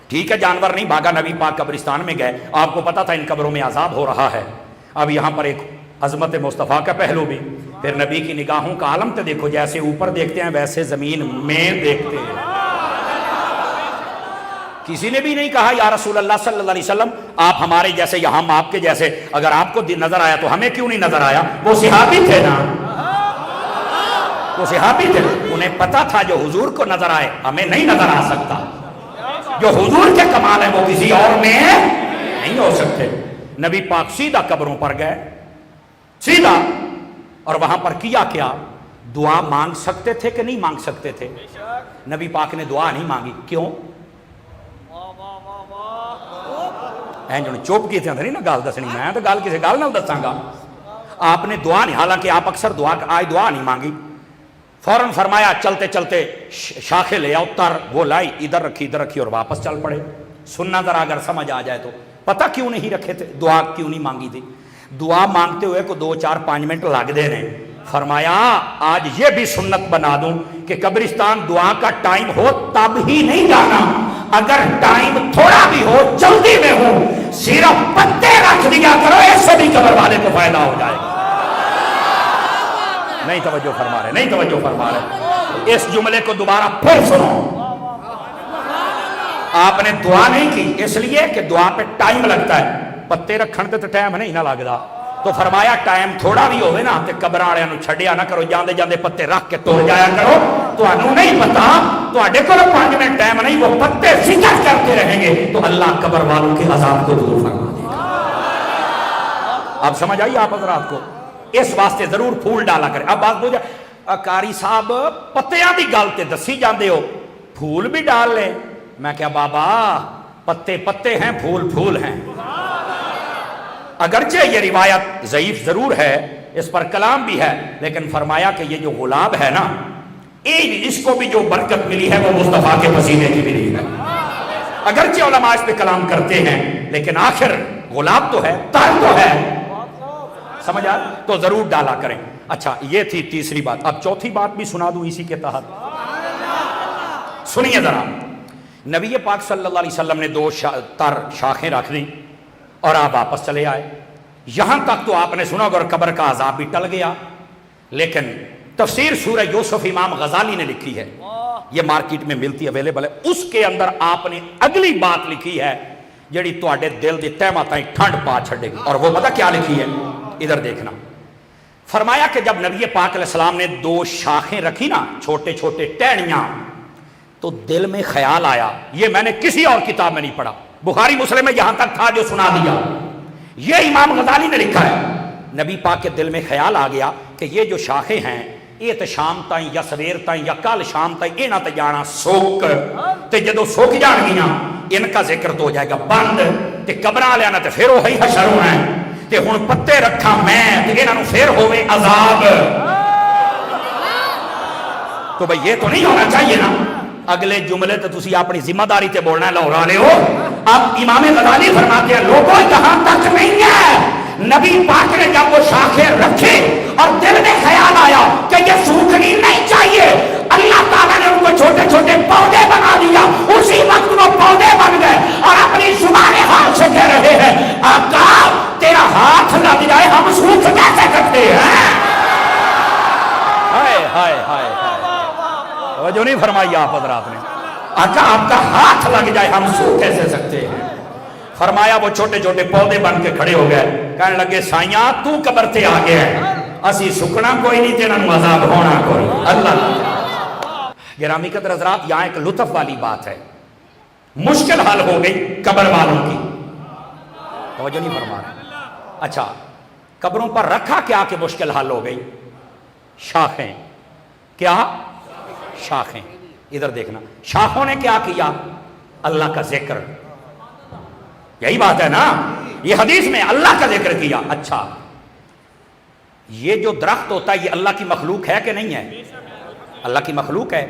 ٹھیک ہے جانور نہیں بھاگا، نبی پاک قبرستان میں گئے، آپ کو پتا تھا ان قبروں میں عذاب ہو رہا ہے۔ اب یہاں پر ایک عظمت مصطفیٰ کا پہلو بھی، پھر نبی کی نگاہوں کا عالم تو دیکھو، جیسے اوپر دیکھتے ہیں ویسے زمین میں دیکھتے ہیں۔ کسی نے بھی نہیں کہا یا رسول اللہ صلی اللہ علیہ وسلم آپ ہمارے جیسے یا ہم آپ کے جیسے، اگر آپ کو نظر آیا تو ہمیں کیوں نہیں نظر آیا؟ وہ صحابی تھے نا، وہ صحابی تھے، انہیں پتا تھا جو حضور کو نظر آئے ہمیں نہیں نظر آ سکتا، جو حضور کے کمال ہے وہ کسی اور میں نہیں ہو سکتے۔ نبی پاک سیدھا قبروں پر گئے، سیدھا، اور وہاں پر کیا کیا؟ دعا مانگ سکتے تھے کہ نہیں مانگ سکتے تھے؟ نبی پاک نے دعا نہیں مانگی، کیوں؟ چوپ کی تھے نہیں نا گال دسنی، میں تو گال کسی گال نہ دساں گا۔ آپ نے دعا نہیں، حالانکہ آپ اکثر آج دعا نہیں مانگی، فوراً فرمایا چلتے چلتے شاخیں لے آؤ، تر وہ لائی، ادھر رکھی اور واپس چل پڑے۔ سننا ذرا اگر سمجھ آ جائے تو پتہ کیوں نہیں رکھے تھے، دعا کیوں نہیں مانگی تھی؟ دعا مانگتے ہوئے کو 2 4 5 منٹ لگ دے رہے، فرمایا آج یہ بھی سنت بنا دوں کہ قبرستان دعا کا ٹائم ہو تب ہی نہیں جانا، اگر ٹائم تھوڑا بھی ہو، جلدی میں ہو، صرف پتے رکھ دیا کرو، ایسے بھی قبر والے کو فائدہ ہو جائے گا۔ نہیں توجہ فرما رہے، نہیں توجہ فرما رہے۔ اس جملے کو دوبارہ پھر سنو، آپ نے دعا نہیں کی اس لیے کہ دعا پہ ٹائم لگتا ہے، پتے رکھن تے تو ٹائم نہیں نہ لگتا، تو فرمایا ٹائم تھوڑا بھی ہوئے نا تے قبر والےاں نوں چھڈیا نہ کرو، جاندے جاندے پتے رکھ کے تر جایا کرو۔ تانوں نہیں پتا، تواڈے کول 5 منٹ ٹائم نہیں، وہ پتے ذکر کرتے رہیں گے تو اللہ قبر والوں کے عذاب کو دور فرما دے گا۔ اب سمجھ آئی آپ حضرات کو؟ اس واسطے ضرور پھول ڈالا کرے۔ اب بات بوجھا قاری صاحب پتیاں دی گل تے دسی جاندے ہو، پھول بھی ڈال لے۔ میں کہا بابا پتے پتے ہیں، پھول پھول ہیں۔ اگرچہ یہ روایت ضعیف ضرور ہے، اس پر کلام بھی ہے، لیکن فرمایا کہ یہ جو گلاب ہے نا، اس کو بھی جو برکت ملی ہے وہ مصطفیٰ کے پسینے کی ملی ہے۔ اگرچہ علماء اس پہ کلام کرتے ہیں، لیکن آخر گلاب تو ہے، تر تو ہے، سمجھ آ؟ تو ضرور ڈالا کریں۔ اچھا یہ تھی تیسری بات۔ اب چوتھی بات بھی سنا دوں اسی کے تحت، سنیے ذرا۔ نبی پاک صلی اللہ علیہ وسلم نے 2 تر شاخیں رکھ دیں اور آپ واپس چلے آئے۔ یہاں تک تو آپ نے سنا اور قبر کا عذاب بھی ٹل گیا، لیکن تفسیر سورہ یوسف امام غزالی نے لکھی ہے، یہ مارکیٹ میں ملتی اویلیبل ہے، اس کے اندر آپ نے اگلی بات لکھی ہے جڑی تواڈے دل دی تہہ تائیں ٹھنڈ پا چھڑے گی، اور وہ پتہ کیا لکھی ہے؟ ادھر دیکھنا، فرمایا کہ جب نبی پاک علیہ السلام نے 2 شاخیں رکھی نا، چھوٹے چھوٹے ٹہنیاں، تو دل میں خیال آیا، یہ میں نے کسی اور کتاب میں نہیں پڑھا، بخاری مسلم میں جہاں تک تھا جو سنا دیا، یہ امام غزالی نے لکھا ہے، نبی پاک کے دل میں خیال آ گیا کہ یہ جو شاخیں ہیں یہ تو شام تائیں یا سویر تائیں یا کل شام تائیں انہاں تے جانا سوک تے جدو سوک جان گیاں ان کا ذکر تو ہو جائے گا بند تے قبراں والے نے تے پھر وہی حشر ہونا ہے تے ہن پتے رکھاں میں تے انہاں نوں پھر ہوے عذاب، تو بھئی یہ تو نہیں ہونا چاہیے نا۔ اگلے جملے تو تسی اپنی ذمہ داری تے بولنا ہے، لاہور والے ہو۔ اب امام غزالی فرماتے ہیں لوگوں یہاں تک نہیں ہے، نبی پاک نے جب وہ شاخیں رکھے اور دل میں خیال آیا کہ یہ سوکھنی نہیں چاہیے، اللہ تعالیٰ نے ان کو چھوٹے چھوٹے پودے بنا دیا، اسی وقت وہ پودے بن گئے اور اپنی زبان حال سے کہہ رہے ہیں آقا تیرا ہاتھ لگ جائے ہم سوکھ کیسے کرتے ہیں؟ ہائے ہائے ہائے وہ جو نہیں فرمائی آپ حضرات نے، آقا آپ کا ہاتھ لگ جائے ہم سوکھ کیسے سکتے ہیں؟ فرمایا وہ چھوٹے چھوٹے پودے بن کے کھڑے ہو گئے، کہنے لگے سائیاں تو قبر تے آ گیا ہے، اسی سکنا کوئی نہیں تیرا عذاب ہونا کوئی۔ اللہ گرامی قدر حضرات، یہاں ایک لطف والی بات ہے، مشکل حل ہو گئی قبر والوں کی، توجہ نہیں فرما رہے۔ اچھا قبروں پر رکھا کیا کہ مشکل حل ہو گئی؟ شاخیں، کیا شاخیں، ادھر دیکھنا، شاخوں نے کیا کیا؟ اللہ کا ذکر، یہی بات ہے نا، یہ حدیث میں اللہ کا ذکر کیا۔ اچھا یہ جو درخت ہوتا ہے یہ اللہ کی مخلوق ہے کہ نہیں ہے؟ اللہ کی مخلوق ہے،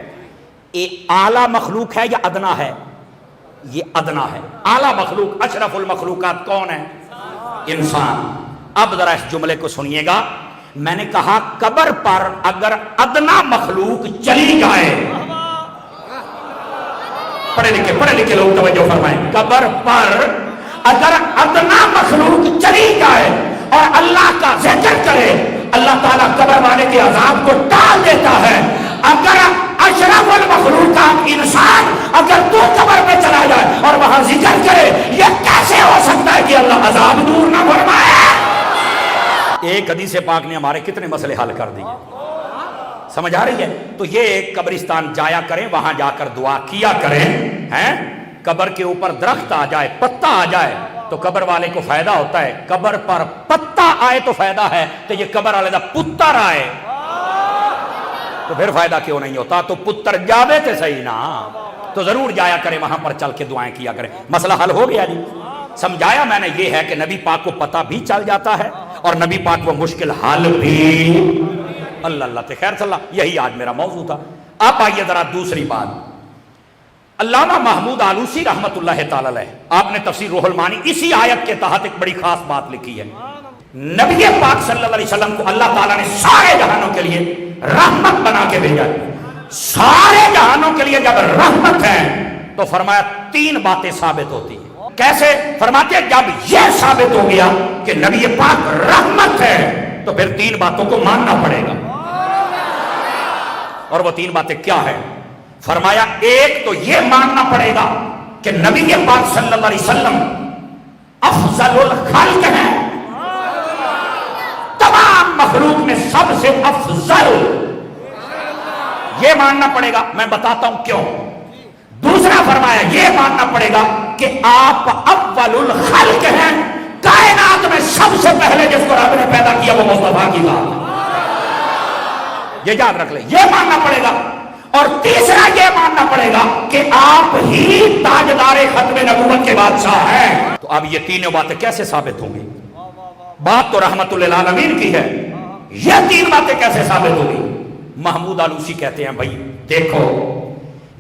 یہ اعلیٰ مخلوق ہے یا ادنا ہے؟ یہ ادنا ہے، اعلیٰ مخلوق اشرف المخلوقات کون ہے؟ انسان۔ اب ذرا اس جملے کو سنیے گا، میں نے کہا قبر پر اگر ادنا مخلوق چلی جائے، پڑھے لکھے لوگ توجہ فرمائیں، قبر پر اگر ادنا مخلوق چلی جائے اور اللہ کا ذکر کرے، اللہ تعالیٰ قبر والے کے عذاب کو ٹال دیتا ہے۔ اگر اشرف المخلوقات انسان اگر تو قبر میں چلا جائے اور وہاں ذکر کرے، یہ کیسے ہو سکتا ہے کہ اللہ عذاب دور نہ فرمائے؟ ایک حدیث پاک نے ہمارے کتنے مسئلے حل کر دیے، سمجھ آ رہی ہے؟ تو یہ قبرستان جایا کریں، وہاں جا کر دعا کیا کریں، ہیں قبر کے اوپر درخت آ جائے، پتا آ جائے تو قبر والے کو فائدہ ہوتا ہے، قبر پر پتا آئے تو فائدہ ہے، تو یہ قبر والے دا پتر آئے تو پھر فائدہ کیوں نہیں ہوتا؟ تو پتر جاوے تھے صحیح نا، تو ضرور جایا کریں وہاں پر، چل کے دعائیں کیا کریں۔ مسئلہ حل ہو گیا جی، سمجھایا میں نے یہ ہے کہ نبی پاک کو پتہ بھی چل جاتا ہے اور نبی پاک وہ مشکل حل بھی، اللہ اللہ تے خیر صلی اللہ، یہی آج میرا موضوع تھا۔ اب آئیے ذرا دوسری بات، علامہ محمود آلوسی رحمت اللہ تعالی علیہ، آپ نے تفسیر روح المعانی اسی آیت کے تحت ایک بڑی خاص بات لکھی ہے، نبی پاک صلی اللہ علیہ وسلم کو اللہ تعالیٰ نے سارے جہانوں کے لیے رحمت بنا کے بھیجا، سارے جہانوں کے لیے جب رحمت ہے تو فرمایا 3 باتیں ثابت ہوتی ہیں۔ کیسے؟ فرماتے ہیں جب یہ ثابت ہو گیا کہ نبی پاک رحمت ہے تو پھر 3 باتوں کو ماننا پڑے گا، اور وہ 3 باتیں کیا ہیں؟ فرمایا ایک تو یہ ماننا پڑے گا کہ نبی پاک صلی اللہ علیہ وسلم افضل الخلق ہیں، تمام مخلوق میں سب سے افضل، یہ ماننا پڑے گا، میں بتاتا ہوں کیوں۔ دوسرا فرمایا یہ ماننا پڑے گا کہ آپ اول الخلق ہیں، کائنات میں سب سے پہلے جس کو رب نے پیدا کیا وہ مصطفیٰ کی ذات ہے، یہ یاد رکھ لیں، یہ ماننا پڑے گا۔ اور تیسرا یہ ماننا پڑے گا کہ آپ ہی تاجدار ختم نبوت کے بادشاہ ہیں۔ تو اب یہ تینوں باتیں کیسے ثابت ہوں گی؟ بات تو رحمت للعالمین کی ہے، یہ 3 باتیں کیسے ثابت ہوگی؟ محمود آلوسی کہتے ہیں بھائی دیکھو،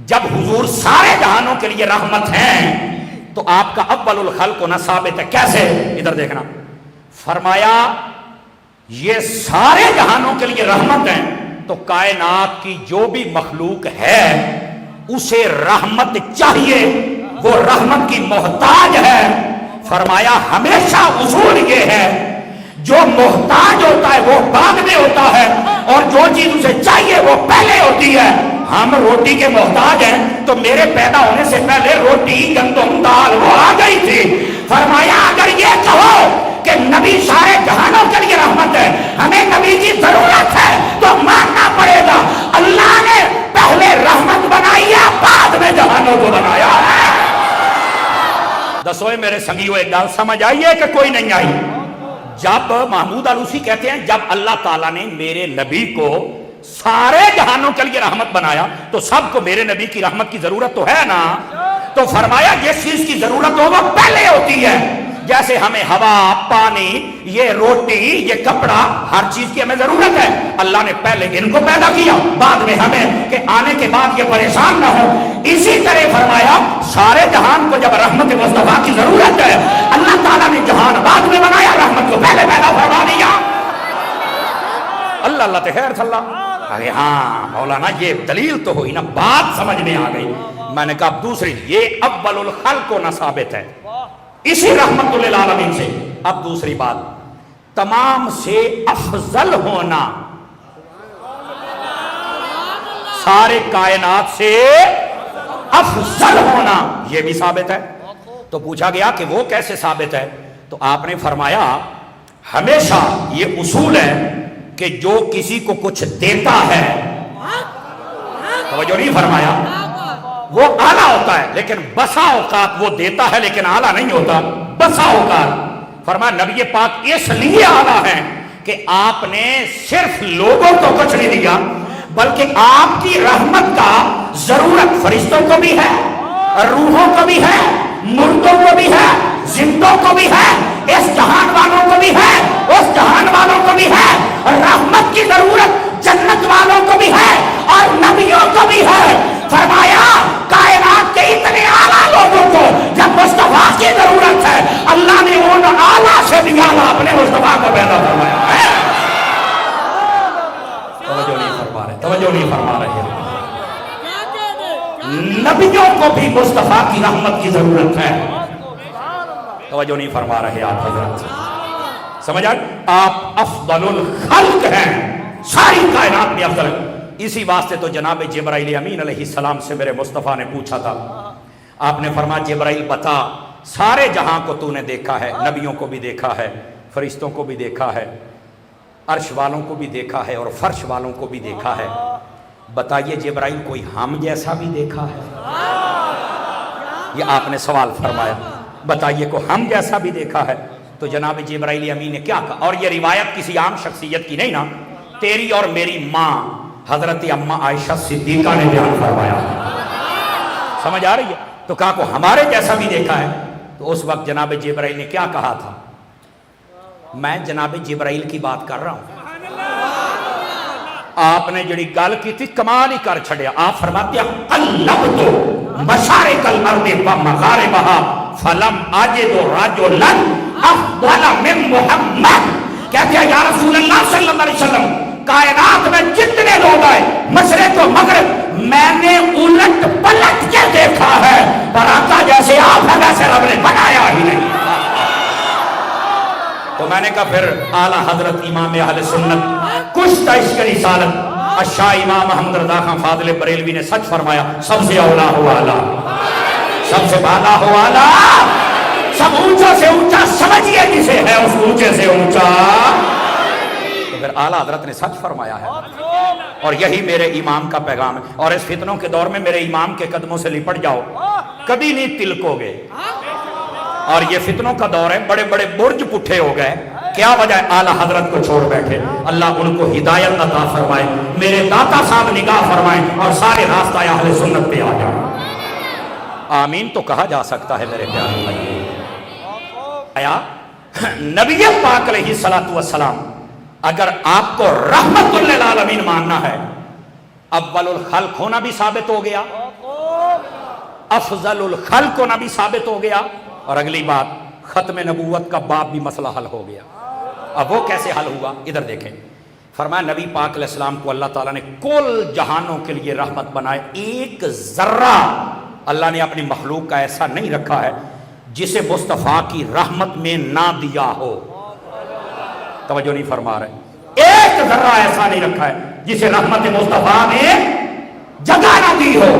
جب حضور سارے جہانوں کے لیے رحمت ہیں تو آپ کا اول الخلق ہونا ثابت ہے، کیسے؟ ادھر دیکھنا، فرمایا یہ سارے جہانوں کے لیے رحمت ہیں تو کائنات کی جو بھی مخلوق ہے اسے رحمت چاہیے، وہ رحمت کی محتاج ہے۔ فرمایا ہمیشہ اصول یہ ہے جو محتاج ہوتا ہے وہ بعد میں ہوتا ہے اور جو چیز اسے چاہیے وہ پہلے ہوتی ہے۔ ہم روٹی کے محتاج ہیں تو میرے پیدا ہونے سے پہلے روٹی، گندم، دال وہ آ گئی تھی۔ فرمایا اگر یہ کہو کہ نبی سارے جہانوں کے لیے رحمت ہے، ہمیں نبی کی ضرورت ہے تو ماننا پڑے گا اللہ نے پہلے رحمت بنائی ہے، بعد میں جہانوں کو بنایا ہے۔ دسوئے میرے سنگیو ایک گال سمجھ آئی ہے کہ کوئی نہیں آئی؟ جب محمود آلوسی کہتے ہیں جب اللہ تعالیٰ نے میرے نبی کو سارے جہانوں کے لیے رحمت بنایا تو سب کو میرے نبی کی رحمت کی ضرورت تو ہے نا، تو فرمایا جس چیز کی ضرورت ہو وہ پہلے ہوتی ہے، جیسے ہمیں ہوا، پانی، یہ روٹی، یہ کپڑا، ہر چیز کی ہمیں ضرورت ہے، اللہ نے پہلے ان کو پیدا کیا بعد میں ہمیں، کہ آنے کے بعد یہ پریشان نہ ہو۔ اسی طرح فرمایا سارے جہان کو جب رحمت مصطفیٰ کی ضرورت ہے، اللہ تعالیٰ نے جہان بعد میں بنایا، رحمت کو پہلے پیدا فرما دیا۔ اللہ اللہ خیر صلی اللہ۔ ارے ہاں مولانا یہ دلیل تو ہوئی نا، بات سمجھ میں آ گئی۔ میں نے کہا دوسری یہ اول الخلق کو نہ ثابت ہے اسی رحمت للعالمین سے۔ اب دوسری بات، تمام سے افضل ہونا، سارے کائنات سے افضل ہونا یہ بھی ثابت ہے۔ تو پوچھا گیا کہ وہ کیسے ثابت ہے؟ تو آپ نے فرمایا ہمیشہ یہ اصول ہے کہ جو کسی کو کچھ دیتا ہے، توجہ نہیں فرمایا، وہ اعلیٰ ہوتا ہے، لیکن بسا اوقات وہ دیتا ہے لیکن اعلیٰ نہیں ہوتا، بسا اوقات۔ فرمایا نبی پاک اس لیے اعلیٰ ہیں کہ آپ نے صرف لوگوں کو کچھ نہیں دیا بلکہ آپ کی رحمت کا ضرورت فرشتوں کو بھی ہے، روحوں کو بھی ہے، مردوں کو بھی ہے، زندوں کو بھی ہے، اس جہان والوں کو بھی ہے، اس جہان والوں کو بھی ہے، رحمت کی ضرورت جنت والوں کو بھی ہے اور نبیوں کو بھی ہے۔ فرمایا کائنات کے اتنے اعلیٰ لوگوں کو جب مصطفیٰ کی ضرورت ہے، اللہ نے ان اعلیٰ سے بھی اعلیٰ اپنے مصطفیٰ کو پیدا فرمایا ہے۔ توجہ نہیں فرما رہے، توجہ نہیں فرما رہے۔ نبیوں کو بھی مصطفیٰ کی رحمت کی ضرورت ہے، توجہ نہیں فرما رہے آپ حضرت۔ سمجھ آئے؟ آپ افضل الخلق ہیں، ساری کائنات میں افضل ہیں۔ اسی واسطے تو جناب جبرائیل امین علیہ السلام سے میرے مصطفیٰ نے پوچھا تھا، آپ نے فرمایا جبرائیل بتا سارے جہاں کو تو نے دیکھا ہے، نبیوں کو بھی دیکھا ہے، فرشتوں کو بھی دیکھا ہے، عرش والوں کو بھی دیکھا ہے اور فرش والوں کو بھی دیکھا ہے، بتائیے جبرائیل کوئی ہم جیسا بھی دیکھا ہے؟ یہ آپ نے سوال فرمایا، بتائیے کو ہم جیسا بھی دیکھا ہے؟ تو جناب جبرائیل امین نے کیا کہا؟ اور یہ روایت کسی عام شخصیت کی نہیں نا، تیری اور میری ماں حضرت اماں عائشہ صدیقہ نے بیان فرمایا۔ سمجھ آ رہی ہے؟ تو کہا کو ہمارے جیسا بھی دیکھا ہے؟ تو اس وقت جناب جبرائیل نے کیا کہا تھا؟ میں جناب جبرائیل کی بات کر رہا ہوں، آپ نے جڑی گل کی تھی کمال ہی کر چھڑیا۔ آپ فرماتے ہیں قلبت مشارق الارض ومغاربہا فلم اجد رجلا افضل من محمد۔ کہتے ہیں یا رسول اللہ صلی اللہ علیہ وسلم کائنات میں جتنے لوگ آئے مشرق و مغرب میں نے الٹ پلٹ کے دیکھا ہے، پر آقا جیسے آپ ہے ویسے رب نے بنایا ہی نہیں۔ تو میں نے کہا پھر اعلیٰ حضرت امام اہل سنت کشتہ عشق رسالت الشاہ امام محمد رضا خان فاضل بریلوی نے سچ فرمایا، سب سے اولا ہو اعلیٰ، سب سے بالا ہو اعلیٰ، سب اونچا سے اونچا سمجھئے جسے ہے اس اونچے سے اونچا۔ تو پھر اعلیٰ حضرت نے سچ فرمایا ہے، اور یہی میرے امام کا پیغام ہے۔ اور اس فتنوں کے دور میں میرے امام کے قدموں سے لپٹ جاؤ، کبھی نہیں تلکو گے۔ اور یہ فتنوں کا دور ہے، بڑے بڑے برج پٹھے ہو گئے، کیا وجہ ہے؟ اعلیٰ حضرت کو چھوڑ بیٹھے۔ اللہ ان کو ہدایت عطا فرمائے، میرے داتا صاحب نگاہ فرمائیں اور سارے راستہ اہل سنت پہ آ جائیں۔ آمین تو کہا جا سکتا ہے میرے پیارے بھائی۔ آیا نبی پاک علیہ السلام اگر آپ کو رحمت للعالمین ماننا ہے، اول الخلق ہونا بھی ثابت ہو گیا، افضل الخلق ہونا بھی ثابت ہو گیا، اور اگلی بات ختم نبوت کا باب بھی مسئلہ حل ہو گیا۔ اب وہ کیسے حل ہوا؟ ادھر دیکھیں، فرمایا نبی پاک علیہ السلام کو اللہ تعالیٰ نے کل جہانوں کے لیے رحمت بنائے، ایک ذرہ اللہ نے اپنی مخلوق کا ایسا نہیں رکھا ہے جسے مصطفیٰ کی رحمت میں نہ دیا ہو۔ توجہ نہیں فرما رہے، ایک ذرہ ایسا نہیں رکھا ہے جسے رحمت مصطفیٰ نے جگہ نہ دی ہو۔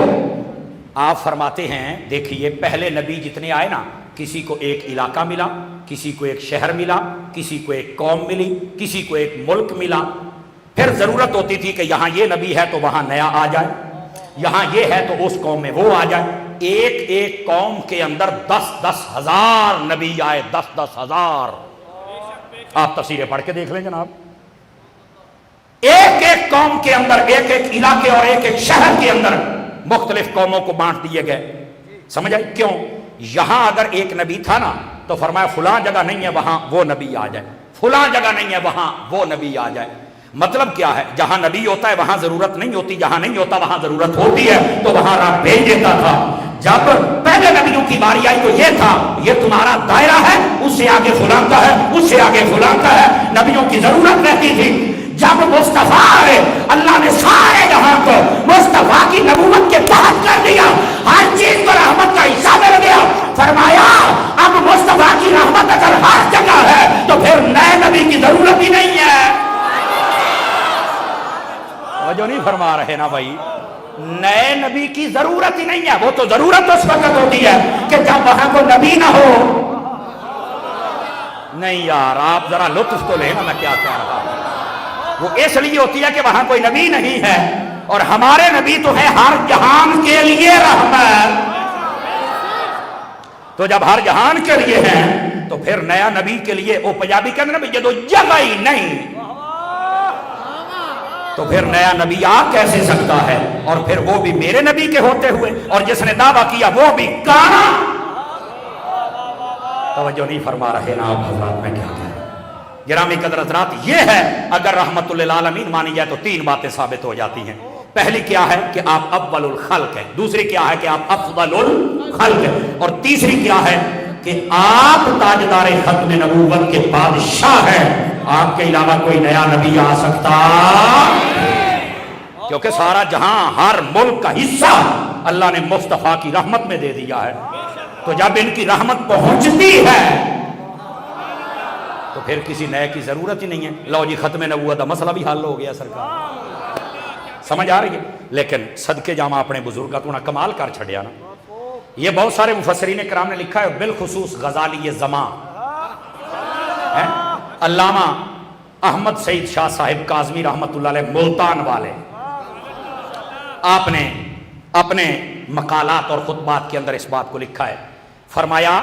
آپ فرماتے ہیں دیکھیے پہلے نبی جتنے آئے نا، کسی کو ایک علاقہ ملا، کسی کو ایک شہر ملا، کسی کو ایک قوم ملی، کسی کو ایک ملک ملا، پھر ضرورت ہوتی تھی کہ یہاں یہ نبی ہے تو وہاں نیا آ جائے، یہاں یہ ہے تو اس قوم میں وہ آ جائے۔ ایک ایک قوم کے اندر 10-10 ہزار نبی آئے، 10-10 ہزار۔ آپ تفسیریں پڑھ کے دیکھ لیں جناب، ایک ایک قوم کے اندر، ایک ایک علاقے اور ایک ایک شہر کے اندر مختلف قوموں کو بانٹ دیے گئے۔ سمجھ آئی کیوں؟ یہاں اگر ایک نبی تھا نا تو فرمایا فلاں جگہ نہیں ہے وہاں وہ نبی آ جائے، فلاں جگہ نہیں ہے وہاں وہ نبی آ جائے۔ مطلب کیا ہے؟ جہاں نبی ہوتا ہے وہاں ضرورت نہیں ہوتی، جہاں نہیں ہوتا وہاں ضرورت ہوتی ہے، تو وہاں راہ بھیج دیتا تھا۔ جب پہلے نبیوں کی باری آئی تو یہ تھا، یہ تمہارا دائرہ ہے، اس سے آگے فلاں کا ہے، اس سے آگے فلاں کا ہے، نبیوں کی ضرورت رہتی تھی۔ جب مصطفیٰ آئے اللہ نے سارے جہاں کو مصطفیٰ کی نبوت کے تحت کر دیا، ہر چیز کو رحمت کا حصہ مل گیا۔ فرمایا اب مصطفیٰ کی رحمت اگر ہر جگہ ہے تو پھر نئے نبی کی ضرورت ہی نہیں ہے۔ جو نہیں فرما رہے نا بھائی، نئے نبی کی ضرورت ہی نہیں ہے، وہ تو ضرورت اس وقت ہوتی ہے کہ جب وہاں کو نبی نہ ہو۔ نہیں یار آپ ذرا لطف تو لینا، میں کیا کہہ رہا ہوں۔ وہ اس لیے ہوتی ہے کہ وہاں کوئی نبی نہیں ہے، اور ہمارے نبی تو ہے ہر جہان کے لیے رحمت۔ تو جب ہر جہان کے لیے ہیں تو پھر نیا نبی کے لیے وہ پنجابی کہنے نبی جدو جگہ ہی نہیں تو پھر نیا نبی آ کیسے سکتا ہے؟ اور پھر وہ بھی میرے نبی کے ہوتے ہوئے، اور جس نے دعویٰ کیا وہ بھی کانا۔ توجہ نہیں فرما رہے نا آپ حضرات، میں کیا کہہ رہا ہوں۔ گرامی قدر حضرات، یہ ہے اگر رحمت للعالمین مانی جائے تو 3 باتیں ثابت ہو جاتی ہیں۔ پہلی کیا ہے کہ آپ اول الخلق ہیں، دوسری کیا ہے کہ آپ افضل الخلق ہیں، اور تیسری کیا ہے کہ آپ تاجدار ختم نبوت کے بادشاہ ہیں۔ آپ کے علاوہ کوئی نیا نبی آ سکتا، کیونکہ سارا جہاں ہر ملک کا حصہ اللہ نے مصطفیٰ کی رحمت میں دے دیا ہے۔ تو جب ان کی رحمت پہنچتی ہے تو پھر کسی نئے کی ضرورت ہی نہیں ہے۔ لو جی ختم نبوت کا مسئلہ بھی حل ہو گیا سرکار، سمجھ آ رہی ہے؟ لیکن صدقے جامع اپنے بزرگ کا تو نہ کمال کر چھڑیا نا۔ یہ بہت سارے مفسرین کرام نے لکھا ہے، بالخصوص غزالی زمان، علامہ احمد سعید شاہ صاحب کاظمی رحمت اللہ علیہ ملتان والے، آپ نے اپنے مقالات اور خطبات کے اندر اس بات کو لکھا ہے۔ فرمایا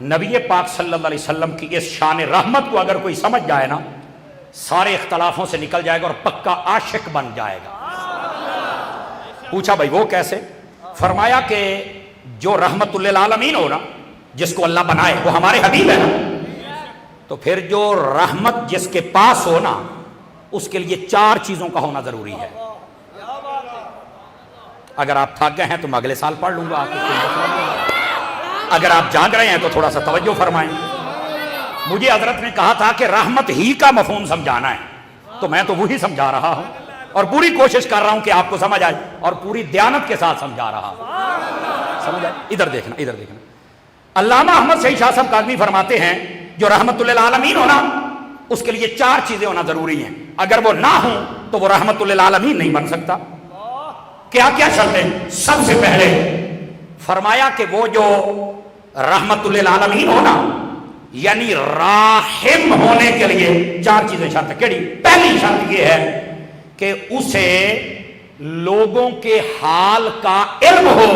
نبی پاک صلی اللہ علیہ وسلم کی اس شان رحمت کو اگر کوئی سمجھ جائے نا، سارے اختلافوں سے نکل جائے گا اور پکا عاشق بن جائے گا۔ پوچھا بھائی وہ کیسے؟ فرمایا کہ جو رحمت للعالمین ہو نا، جس کو اللہ بنائے وہ ہمارے حبیب ہے نا، تو پھر جو رحمت جس کے پاس ہو نا اس کے لیے 4 چیزوں کا ہونا ضروری ہے۔ اگر آپ تھک گئے ہیں تو میں اگلے سال پڑھ لوں گا، آپ کو اگر آپ جاگ رہے ہیں تو تھوڑا سا توجہ فرمائیں۔ مجھے حضرت نے کہا تھا کہ رحمت ہی کا مفہوم سمجھانا ہے، تو میں تو وہی سمجھا رہا ہوں اور پوری کوشش کر رہا ہوں کہ آپ کو سمجھ آئے، اور پوری دیانت کے ساتھ سمجھا رہا ہوں۔ سمجھ آئے؟ ادھر دیکھنا، ادھر دیکھنا۔ علامہ احمد سعید شاہ صاحب کاظمی فرماتے ہیں جو رحمت للعالمین ہونا اس کے لیے 4 چیزیں ہونا ضروری ہیں، اگر وہ نہ ہوں تو وہ رحمت للعالمین نہیں بن سکتا۔ کیا کیا شرطیں؟ سب سے پہلے فرمایا کہ وہ جو رحمت للعالمین ہونا یعنی راحم ہونے کے لیے 4 چیزیں شرط ہے۔ کیڑی؟ پہلی شرط یہ ہے کہ اسے لوگوں کے حال کا علم ہو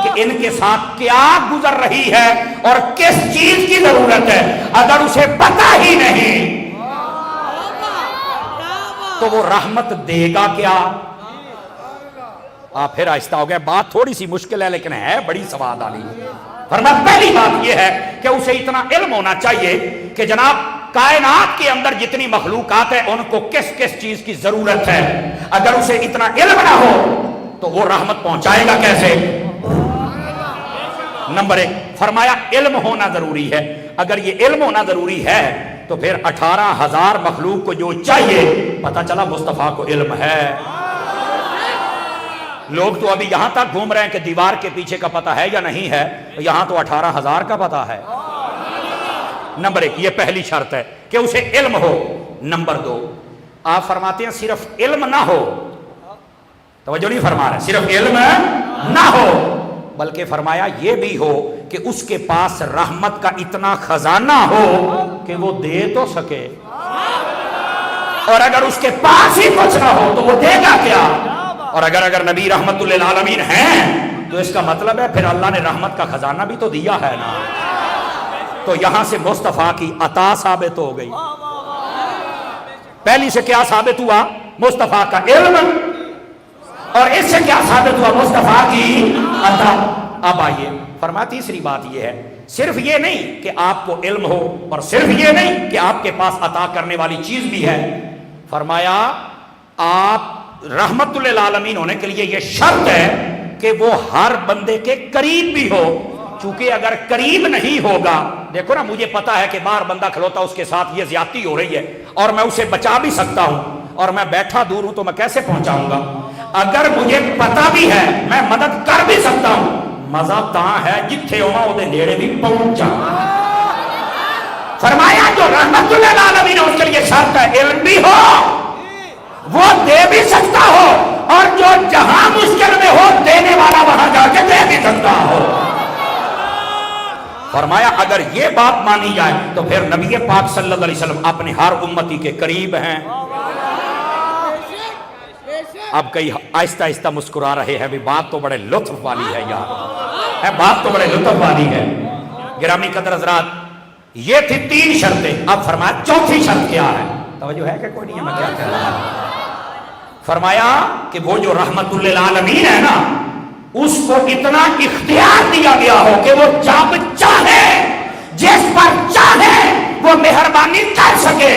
کہ ان کے ساتھ کیا گزر رہی ہے اور کس چیز کی ضرورت ہے۔ اگر اسے پتہ ہی نہیں تو وہ رحمت دے گا کیا؟ آپ پھر آہستہ ہو گئے، بات تھوڑی سی مشکل ہے لیکن ہے بڑی سواد والی۔ فرمایا پہلی بات یہ ہے کہ اسے اتنا علم ہونا چاہیے کہ جناب کائنات کے اندر جتنی مخلوقات ہیں ان کو کس کس چیز کی ضرورت ہے۔ اگر اسے اتنا علم نہ ہو تو وہ رحمت پہنچائے گا کیسے؟ نمبر 1 فرمایا علم ہونا ضروری ہے۔ اگر یہ علم ہونا ضروری ہے تو پھر 18,000 مخلوق کو جو چاہیے، پتہ چلا مصطفیٰ کو علم ہے۔ لوگ تو ابھی یہاں تک گھوم رہے ہیں کہ دیوار کے پیچھے کا پتہ ہے یا نہیں ہے، یہاں تو 18,000 کا پتہ ہے۔ نمبر 1 یہ پہلی شرط ہے کہ اسے علم ہو۔ نمبر 2 آپ فرماتے ہیں صرف علم نہ ہو، توجہ نہیں فرما رہے، صرف علم نہ ہو بلکہ فرمایا یہ بھی ہو کہ اس کے پاس رحمت کا اتنا خزانہ ہو کہ وہ دے تو سکے، اور اگر اس کے پاس ہی کچھ نہ ہو تو وہ دے گا کیا؟ اور اگر نبی رحمت للعالمین ہیں تو اس کا مطلب ہے پھر اللہ نے رحمت کا خزانہ بھی تو دیا ہے نا۔ تو یہاں سے مصطفیٰ کی عطا ثابت ہو گئی۔ پہلی سے کیا ثابت ہوا؟ مصطفیٰ کا علم، اور اس سے کیا ثابت ہوا؟ مصطفیٰ کی عطا۔ اب آئیے فرمایا تیسری بات یہ ہے، صرف یہ نہیں کہ آپ کو علم ہو، اور صرف یہ نہیں کہ آپ کے پاس عطا کرنے والی چیز بھی ہے، فرمایا آپ رحمت للعالمین ہونے کے لیے یہ شرط ہے کہ وہ ہر بندے کے قریب بھی ہو، چونکہ اگر قریب نہیں ہوگا، دیکھو نا مجھے پتا ہے کہ باہر بندہ کھلوتا اس کے ساتھ یہ زیادتی ہو رہی ہے اور میں اسے بچا بھی سکتا ہوں، اور میں بیٹھا دور ہوں تو میں کیسے پہنچاؤں گا؟ اگر مجھے پتا بھی ہے میں مدد کر بھی سکتا ہوں، مزہ تاں ہے جتھے ہوما وہ دے نیڑے بھی پہنچا۔ فرمایا جو رحمت للعالمین اس کے لیے شرط ہے علم بھی ہو، وہ دے بھی سکتا ہو، اور جو جہاں مشکل میں ہو دینے والا وہاں جا کے دے بھی سکتا ہو۔ فرمایا اگر یہ بات مانی جائے تو پھر نبی پاک صلی اللہ علیہ وسلم اپنے ہر امتی کے قریب ہیں۔ اب کئی آہستہ آہستہ مسکرا رہے ہیں، بھی بات تو بڑے لطف والی ہے یار، بات تو بڑے لطف والی ہے۔ گرامی قدر حضرات، یہ تھی 3 شرطیں۔ اب فرمایا چوتھی شرط کیا ہے؟ توجہ ہے کہ کوئی نہیں ہے؟ میں کیا کہہ رہا ہوں؟ فرمایا کہ وہ جو رحمت للعالمین ہے نا، اس کو اتنا اختیار دیا گیا ہو کہ وہ جب چاہے جس پر چاہے وہ مہربانی کر سکے۔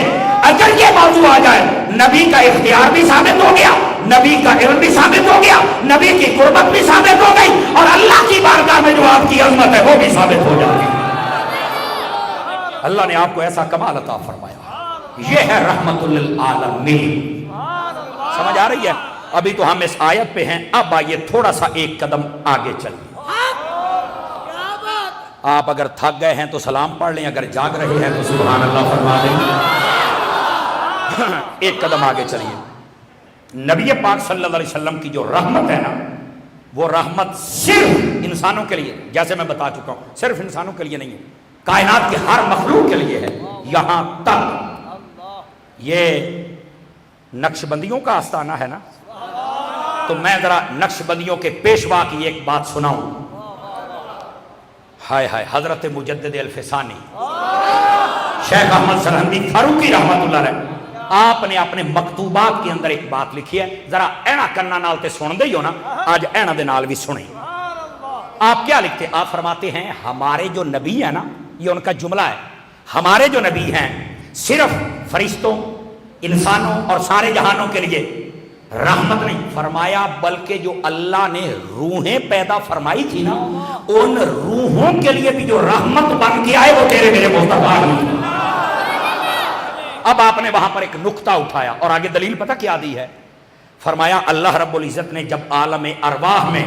اگر یہ موضوع آ جائے، نبی کا اختیار بھی ثابت ہو گیا، نبی کا علم بھی ثابت ہو گیا، نبی کی قربت بھی ثابت ہو گئی، اور اللہ کی بارگاہ میں جو آپ کی عظمت ہے وہ بھی ثابت ہو جائے گی۔ اللہ نے آپ کو ایسا کمال عطا فرمایا، یہ ہے رحمت للعالمین۔ سمجھ آ رہی ہے؟ ابھی تو ہم اس آیت پہ ہیں، اب آئیے تھوڑا سا ایک قدم آگے چلیے۔ آپ اگر تھک گئے ہیں تو سلام پڑھ لیں، اگر جاگ رہے ہیں تو سبحان اللہ فرما لیں۔ ایک قدم آگے چلیے۔ نبی پاک صلی اللہ علیہ وسلم کی جو رحمت ہے نا، وہ رحمت صرف انسانوں کے لیے، جیسے میں بتا چکا ہوں، صرف انسانوں کے لیے نہیں ہے، کائنات کے ہر مخلوق کے لیے ہے۔ یہاں تک یہ نقش بندیوں کا آستانہ ہے نا، تو میں ذرا نقش بندیوں کے پیشوا کی ایک بات سناؤں۔ ہائے ہائے، حضرت مجدد الفسانی شیخ احمد سرہندی فاروقی رحمت اللہ علیہ، آپ نے اپنے مکتوبات کے اندر ایک بات لکھی ہے، ذرا اینا کننا نال تے سن دے ہو نا، آج اینا دے نال بھی سنیں۔ آپ کیا لکھتے؟ آپ فرماتے ہیں ہمارے جو نبی ہیں نا، یہ ان کا جملہ ہے، ہمارے جو نبی ہیں صرف فرشتوں، انسانوں اور سارے جہانوں کے لیے رحمت نہیں، فرمایا بلکہ جو اللہ نے روحیں پیدا فرمائی تھی نا، ان روحوں کے لیے بھی جو رحمت بن کے آئے وہ تیرے میرے مصطفیٰ ہیں۔ اب آپ نے وہاں پر ایک نقطہ اٹھایا اور آگے دلیل پتہ کیا دی ہے؟ فرمایا اللہ رب العزت نے جب عالم ارواح میں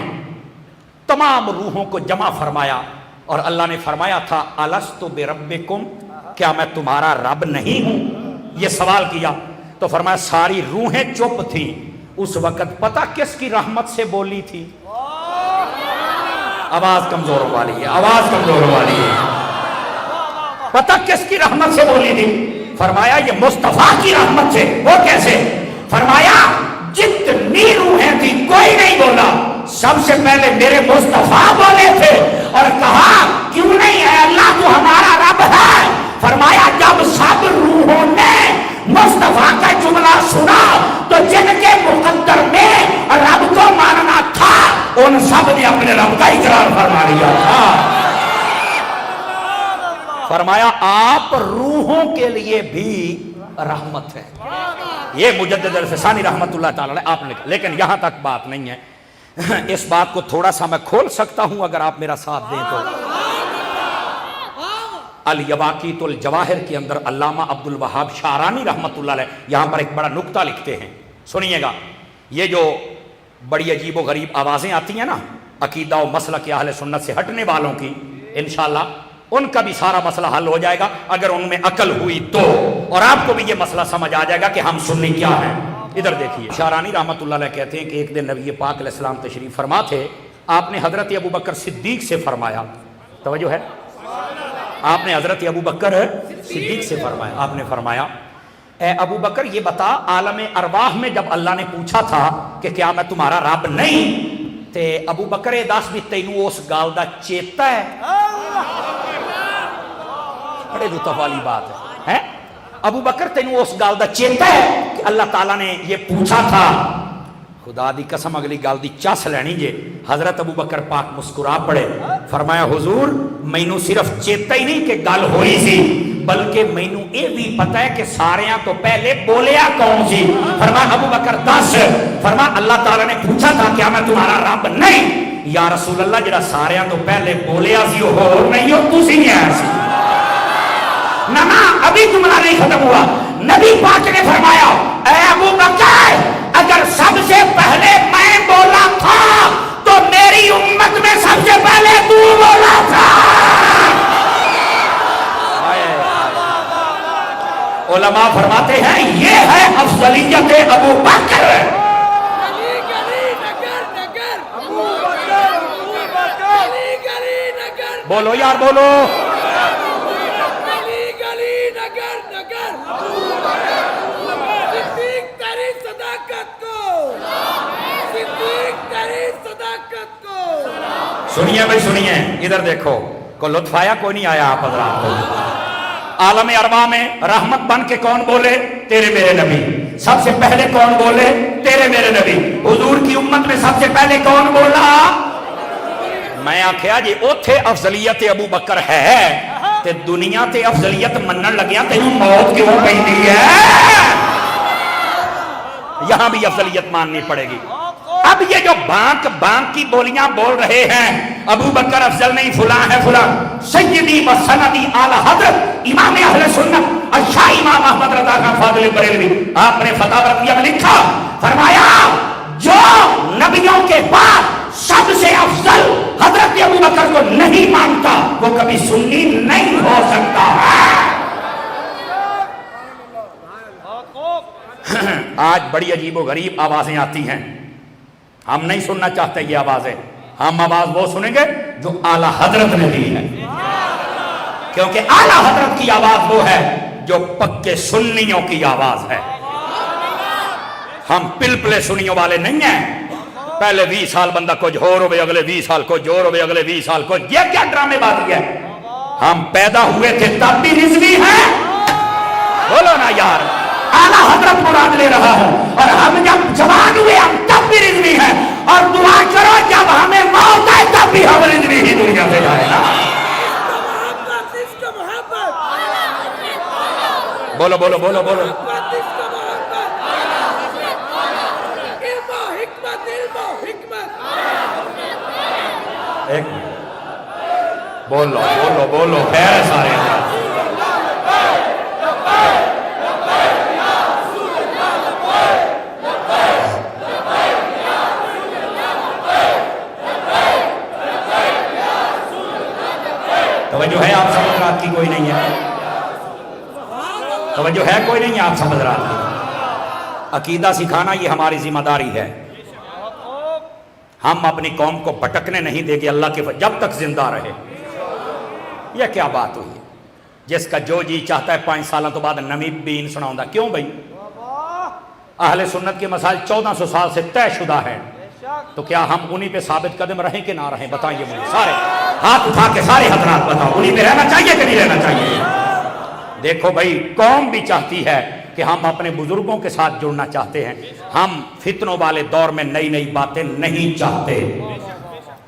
تمام روحوں کو جمع فرمایا، اور اللہ نے فرمایا تھا الست بربکم، کیا میں تمہارا رب نہیں ہوں؟ یہ سوال کیا تو فرمایا ساری روحیں چپ تھیں۔ اس وقت پتہ کس کی رحمت سے بولی تھی؟ آواز کمزور والی ہے، آواز کمزور والی ہے۔ پتہ کس کی رحمت سے بولی تھی؟ فرمایا یہ مصطفیٰ کی رحمت سے۔ وہ کیسے؟ فرمایا جتنی روحیں تھی کوئی نہیں بولا، سب سے پہلے میرے مصطفیٰ بولے تھے اور کہا کیوں نہیں ہے اللہ تو ہمارا رب ہے۔ فرمایا جب سب روحوں نے مصطفیٰ کا جملہ سنا تو جن کے مقدر میں رب کو ماننا تھا ان سب نے اپنے رب کا اقرار فرما لیا تھا۔ فرمایا آپ روحوں کے لیے بھی رحمت ہے۔ یہ مجدد الفسانی رحمت اللہ تعالی علیہ آپ نے لکھا، لیکن یہاں تک بات نہیں ہے، اس بات کو تھوڑا سا میں کھول سکتا ہوں اگر آپ میرا ساتھ دیں تو۔ الیواقیت الجواہر کے اندر علامہ عبد الوہاب شعرانی رحمت اللہ علیہ یہاں پر ایک بڑا نکتہ لکھتے ہیں، سنیے گا۔ یہ جو بڑی عجیب و غریب آوازیں آتی ہیں نا عقیدہ و مسلک اہل سنت سے ہٹنے والوں کی، انشاءاللہ ان کا بھی سارا مسئلہ حل ہو جائے گا اگر ان میں عقل ہوئی تو، اور آپ کو بھی یہ مسئلہ سمجھ آ جائے گا کہ ہم سنی کیا ہیں۔ ادھر دیکھیے، شعرانی رحمت اللہ علیہ کہتے ہیں کہ ایک دن نبی پاک علیہ السلام تشریف فرما تھے، آپ نے حضرت ابو بکر صدیق سے فرمایا توجہ ہے؟ آپ نے حضرت ابو بکر صدیق سے فرمایا، آپ نے فرمایا اے ابو بکر یہ بتا، عالم ارواح میں جب اللہ نے پوچھا تھا کہ کیا میں تمہارا رب نہیں، تے ابو بکر دس بھی تینوں اس گال دا چیتا ہے؟ بڑے لطف والی بات ہے، ابو بکر تینوں اس گال دا چیتا ہے کہ اللہ تعالیٰ نے یہ پوچھا تھا؟ خدا دی قسم اگلی گال دی چس لینی جے۔ حضرت ابو بکر پاک مسکرا پڑے، فرمایا حضور مینوں صرف چیتا ہی نہیں کہ گل ہوئی سی، بلکہ مینوں اے بھی پتہ ہے کہ ساریاں تو پہلے بولیا کون سی؟ فرمایا ابو بکر دس۔ فرمایا اللہ تعالیٰ نے پوچھا تھا کیا میں تمہارا رب نہیں؟ یا رسول اللہ جڑا ساریاں تو پہلے بولیا سی وہ ہور نہیں ہو تسی نہیں آیا سی۔ نہ ابھی جملہ نہیں ختم ہوا، نبی پاک نے فرمایا اے ابو بکر اگر سب سے پہلے میں بولا تھا تو میری امت میں سب سے پہلے تو بولا تھا۔ علماء فرماتے ہیں یہ ہے افضلیت ابو بکر۔ بولو یار بولو، سنیے بھائی سنیے، ادھر دیکھو، کو لطف آیا کوئی نہیں آیا آپ حضرات کو؟ عالم ارواح میں رحمت بن کے کون بولے؟ تیرے میرے نبی۔ سب سے پہلے کون بولے؟ تیرے میرے نبی۔ حضور کی امت میں سب سے پہلے کون بولا؟ میں آکھیا جی اوتھے افضلیت ابو بکر ہے تے دنیا تے افضلیت منن لگیا تینوں موت کیوں پیندی ہے؟ یہاں بھی افضلیت ماننی پڑے گی۔ اب یہ جو بانک کی بولیاں بول رہے ہیں، ابو بکر افضل نہیں، فلاں ہے فلاں، سیدی و سندی اعلی حضرت امام اہل سنت الشاہ امام احمد رضا خان فاضل بریلوی، آپ نے فتاوی رضویہ میں لکھا، فرمایا جو نبیوں کے بعد سب سے افضل حضرت ابو بکر کو نہیں مانتا وہ کبھی سنی نہیں ہو سکتا ہے۔ آج بڑی عجیب و غریب آوازیں آتی ہیں، ہم نہیں سننا چاہتے یہ آوازیں، ہم آواز وہ سنیں گے جو اعلیٰ حضرت نے دی ہے، کیونکہ اعلیٰ حضرت کی آواز وہ ہے جو پکے سنیوں کی آواز ہے۔ ہم پلپلے سنیوں والے نہیں ہیں، پہلے 20 سال بندہ کچھ اور ہوئے، اگلے 20 سال کچھ اور ہوئے، اگلے 20 سال کچھ، یہ کیا ڈرامے بازی ہے؟ ہم پیدا ہوئے تھے تب بھی رضوی ہیں، بولو نا یار، اعلیٰ حضرت مراد لے رہا ہے، اور ہم جب جوان ہوئے ہم تب بھی رضوی ہیں، اور دعا کرو جب ہمیں موت آئے تب بھی ہم رضوی ہی دنیا سے جائے نا۔ بولو بولو بولو بولو، ایک بولو بولو بولو، خیر ہے سارے توجہ ہے آپ سب حضرات کی؟ کوئی نہیں ہے توجہ ہے؟ کوئی نہیں ہے آپ سب حضرات کی؟ عقیدہ سکھانا یہ ہماری ذمہ داری ہے، ہم اپنی قوم کو بھٹکنے نہیں دیں گے اللہ کے جب تک زندہ رہے۔ یہ کیا بات ہوئی ہے؟ جس کا جو جی چاہتا ہے 5 سالوں تو بعد نمی بین سناؤں گا، کیوں بھائی؟ اہل سنت کے مسائل 1400 سال سے طے شدہ ہیں، تو کیا ہم انہی پہ ثابت قدم رہیں کہ نہ رہیں؟ بتائیے مجھے، سارے ہاتھ اٹھا کے سارے حضرات بتاؤ، انہی پہ رہنا چاہیے کہ نہیں رہنا چاہیے؟ دیکھو بھائی، قوم بھی چاہتی ہے کہ ہم اپنے بزرگوں کے ساتھ جڑنا چاہتے ہیں، ہم فتنوں والے دور میں نئی نئی باتیں نہیں چاہتے۔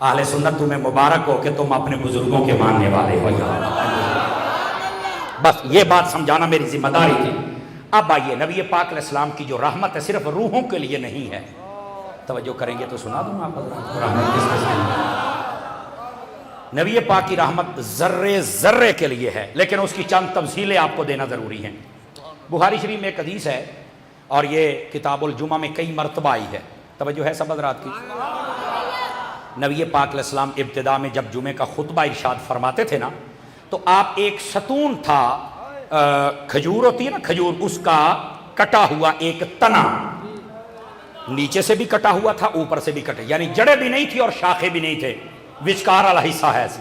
اہل سنت تمہیں مبارک ہو کہ تم اپنے بزرگوں کے ماننے والے ہو جاؤ، بس یہ بات سمجھانا میری ذمہ داری تھی۔ اب آئیے، نبی پاک علیہ السلام کی جو رحمت ہے صرف روحوں کے لیے نہیں ہے، توجہ کریں گے تو سنا دوں آپ حضرات کو رحمت کس کس لیے؟ نبی پاک کی رحمت ذرے ذرے کے لیے ہے، لیکن اس کی چند تفصیلیں آپ کو دینا ضروری ہیں۔ بخاری شریف میں ایک حدیث ہے، اور یہ کتاب الجمعہ میں کئی مرتبہ آئی ہے، توجہ ہے سب حضرات کی؟ نبی پاک علیہ السلام ابتدا میں جب جمعے کا خطبہ ارشاد فرماتے تھے نا، تو آپ ایک ستون تھا، کھجور ہوتی ہے نا کھجور، اس کا کٹا ہوا ایک تنا، نیچے سے بھی کٹا ہوا تھا اوپر سے بھی کٹا، یعنی جڑیں بھی نہیں تھی اور شاخیں بھی نہیں تھے، وچکار والا حصہ ہے ایسی،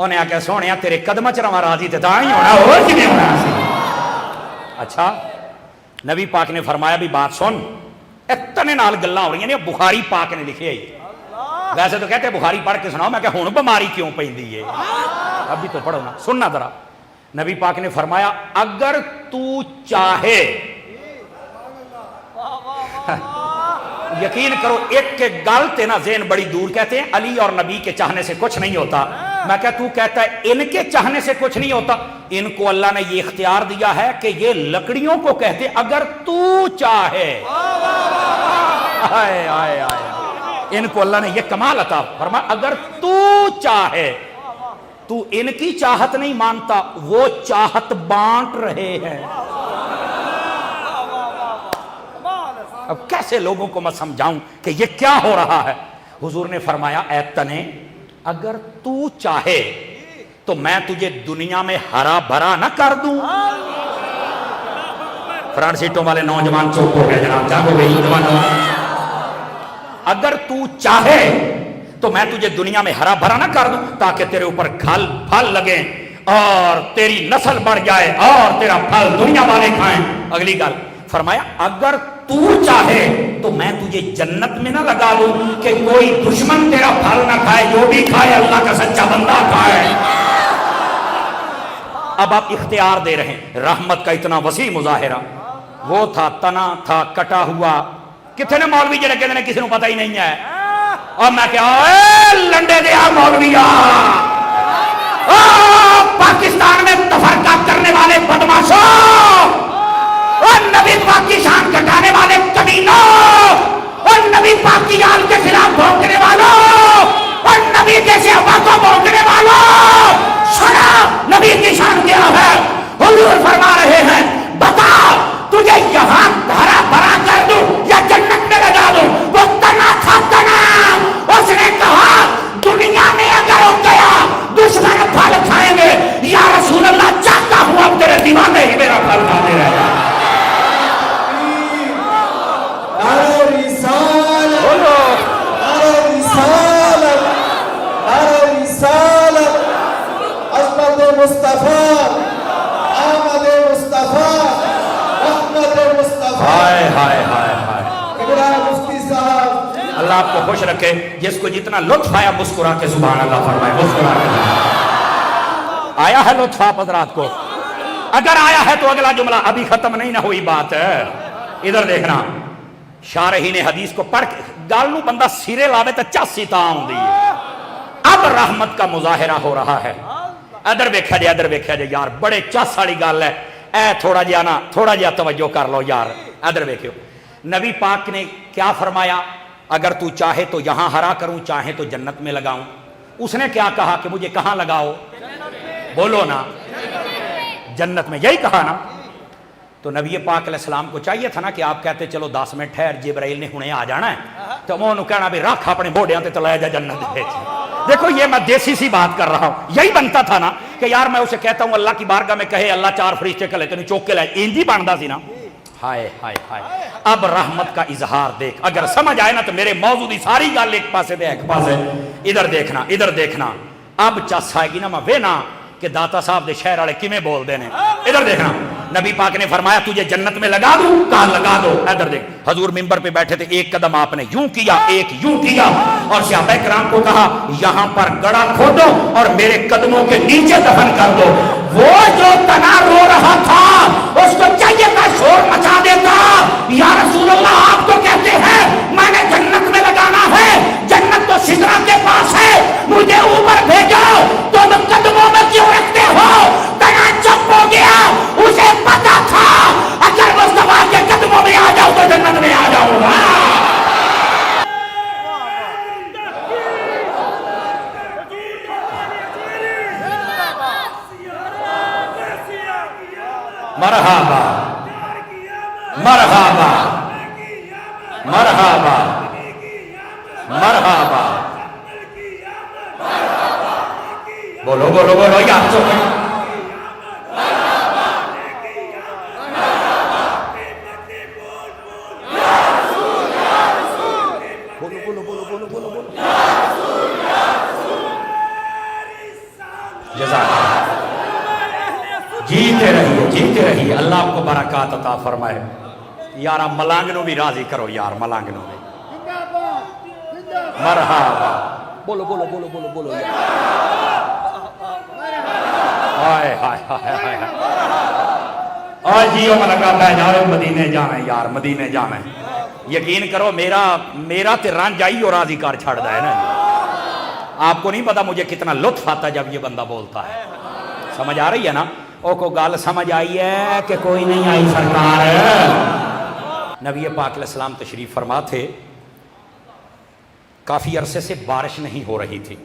انہیں آکے سونے تیرے قدم چ رواں راضی تے تاں ہی ہونا اور کنے ہونا سی۔ اچھا نبی پاک نے فرمایا بھی بات سن، اتنے نال گلاں ہو رہی ہیں، بخاری پاک نے لکھی ہے۔ ویسے تو کہتے ہیں بخاری پڑھ کے سناؤ، میں کہ ہن بیماری کیوں پیندی ہے؟ ابھی تو پڑھو نا، سننا ذرا۔ نبی پاک نے فرمایا اگر تو چاہے، یقین کرو ایک گل تے نا ذہن بڑی دور، کہتے ہیں علی اور نبی کے چاہنے سے کچھ نہیں ہوتا، میں کہ تو کہتا ہے ان کے چاہنے سے کچھ نہیں ہوتا، ان کو اللہ نے یہ اختیار دیا ہے کہ یہ لکڑیوں کو کہتے اگر تو چاہے، آئے آئے آئے، ان کو اللہ نے یہ کمال عطا فرمایا اگر تو چاہے۔ تو ان کی چاہت نہیں مانتا، وہ چاہت بانٹ رہے ہیں۔ اب کیسے لوگوں کو میں سمجھاؤں کہ یہ کیا ہو رہا ہے؟ حضور نے فرمایا اے تنے اگر تو چاہے تو میں تجھے دنیا میں ہرا بھرا نہ کر دوں۔ فرنٹ سیٹوں والے نوجوان چوپ ہو گئے جناب، جاگو گئی نوجوان۔ اگر تو چاہے تو میں تجھے دنیا میں ہرا بھرا نہ کر دوں تاکہ تیرے اوپر پھل لگیں اور تیری نسل بڑھ جائے اور تیرا پھل دنیا والے کھائیں۔ اگلی گل فرمایا اگر تو چاہے تو میں تجھے جنت میں نہ لگا دوں کہ کوئی دشمن تیرا پھل نہ کھائے، جو بھی کھائے اللہ کا سچا بندہ کھائے۔ اب آپ اختیار دے رہے ہیں، رحمت کا اتنا وسیع مظاہرہ۔ وہ تھا تنا تھا کٹا ہوا، کتنے مولوی جڑے کہتے ہیں کسی کو پتہ ہی نہیں ہے، اور میں کہا اے لنڈے دیا مولویا، پاکستان میں تفرقہ کرنے والے بدماشوں اور نبی پاک کی شان گھٹانے والے کمینوں اور نبی پاک کی آل کے خلاف بھونکنے والوں اور نبی کے صحابہ کو بھونکنے والوں، سنا نبی کی شان کیا ہے؟ حضور فرما رہے ہیں بتا تجھے یہاں ہرا بھرا کر دوں یا جنت میں لگا دوں؟ وہ تنا تھا تنا، اس نے کہا دنیا میں اگر ہو گیا دشمن پھل کھائیں گے، یا رسول اللہ چاہتا ہوں اب تیرے دیوانے ہی میرا پھل کھاتے رہے۔ مصطفیٰ آمد مصطفیٰ رحمت مصطفیٰ۔ ہائے ہائے ہائے ہائے، ابراہیم مفتی صاحب اللہ آپ کو خوش رکھے، جس کو جتنا لطف آیا مسکرا کے سبحان اللہ فرمائے، مسکرا کے۔ آیا ہے لطف آپ حضرات کو؟ اگر آیا ہے تو اگلا جملہ ابھی ختم نہیں نہ ہوئی بات ہے، ادھر دیکھنا۔ شارحین حدیث کو پڑھ کے گل نو بندہ سیرے لاوے تو چاسی تا ہوندی ہے۔ اب رحمت کا مظاہرہ ہو رہا ہے، ادھر ویکھیا جے، ادھر ویکھیا جے یار، بڑے چس والی گل ہے، اے تھوڑا جہا نا، تھوڑا جہا توجہ کر لو یار، ادھر ویکھیو۔ نبی پاک نے کیا فرمایا؟ اگر تو چاہے تو یہاں ہرا کروں، چاہے تو جنت میں لگاؤں۔ اس نے کیا کہا کہ مجھے کہاں لگاؤ؟ بولو نا، جنت میں، یہی کہا نا۔ تو نبی پاک علیہ السلام کو چاہیے تھا نا کہ آپ کہتے چلو 10 منٹ ٹھہر، جبرائیل نے ہنے آ جانا ہے، تو میں انہوں کہنا بھی رکھ اپنے بوڑیاں تے چلایا جا جنت دے۔ دیکھو یہ میں دیسی سی بات کر رہا ہوں، یہی بنتا تھا نا کہ یار میں اسے کہتا ہوں اللہ کی بارگاہ میں کہے اللہ 4 فرشتے کلے تینوں چوک کے لائے، انجی بنتا سی نا۔ ہائے ہائے ہائے، اب رحمت کا اظہار دیکھ، اگر سمجھ آئے نا تو میرے موضوع دی ساری گل ایک پاسے دے ایک پاسے، ادھر دیکھنا، ادھر دیکھنا۔ اب چس آئے گی نا میں وینا کہ داتا صاحب دے شہر والے کیویں بول دے نے، ادھر دیکھنا۔ نبی پاک نے فرمایا تجھے جنت میں لگا دوں، کہا لگا دو۔ ادھر دیکھ، حضور منبر پہ بیٹھے تھے، ایک قدم آپ نے یوں کیا، ایک یوں کیا، اور صحابہ کرام کو کہا یہاں پر گڑھا کھودو اور میرے قدموں کے نیچے دفن کر دو۔ وہ جو تنا رو رہا تھا اس کو چاہیے تھا شور مچا دیتا، یا رسول اللہ آپ تو کہتے ہیں میں نے جنت میں لگانا ہے، جنت تو سدرہ کے پاس ہے، مجھے اوپر بھیجو، تم قدموں میں کیوں رکھتے ہو؟ تنا چپ ہو گیا، اسے پتا تھا اگر مصطفیٰ کے قدموں میں آ جاؤ تو جنت میں آ جاؤں گا۔ مرحبا مرحبا مرحبا مرحبا، بولو بولو بولو یار، چپ۔ بولو بولو بولو بولو بولو بولو۔ جزاک اللہ، جیتے رہیے، اللہ آپ کو برکات عطا فرمائے۔ یار ملانگ نو بھی راضی کرو یار، ملانگ نو بھی مرحبا، بولو بولو بولو بولو بولو یار، ہائے ہائے ہائے ہائے آج جیو ملنگا بہ جاؤ، مدینے جانا ہے یار، مدینے جانا ہے۔ یقین کرو میرا تے رنج آئی اور راضی کار چھڑ دا ہے نا۔ آپ کو نہیں پتا مجھے کتنا لطف آتا جب یہ بندہ بولتا ہے، سمجھ آ رہی ہے نا؟ او کو گال سمجھ آئی ہے کہ کوئی نہیں آئی سرکار؟ نبی پاک علیہ السلام تشریف فرما تھے، کافی عرصے سے بارش نہیں ہو رہی تھی،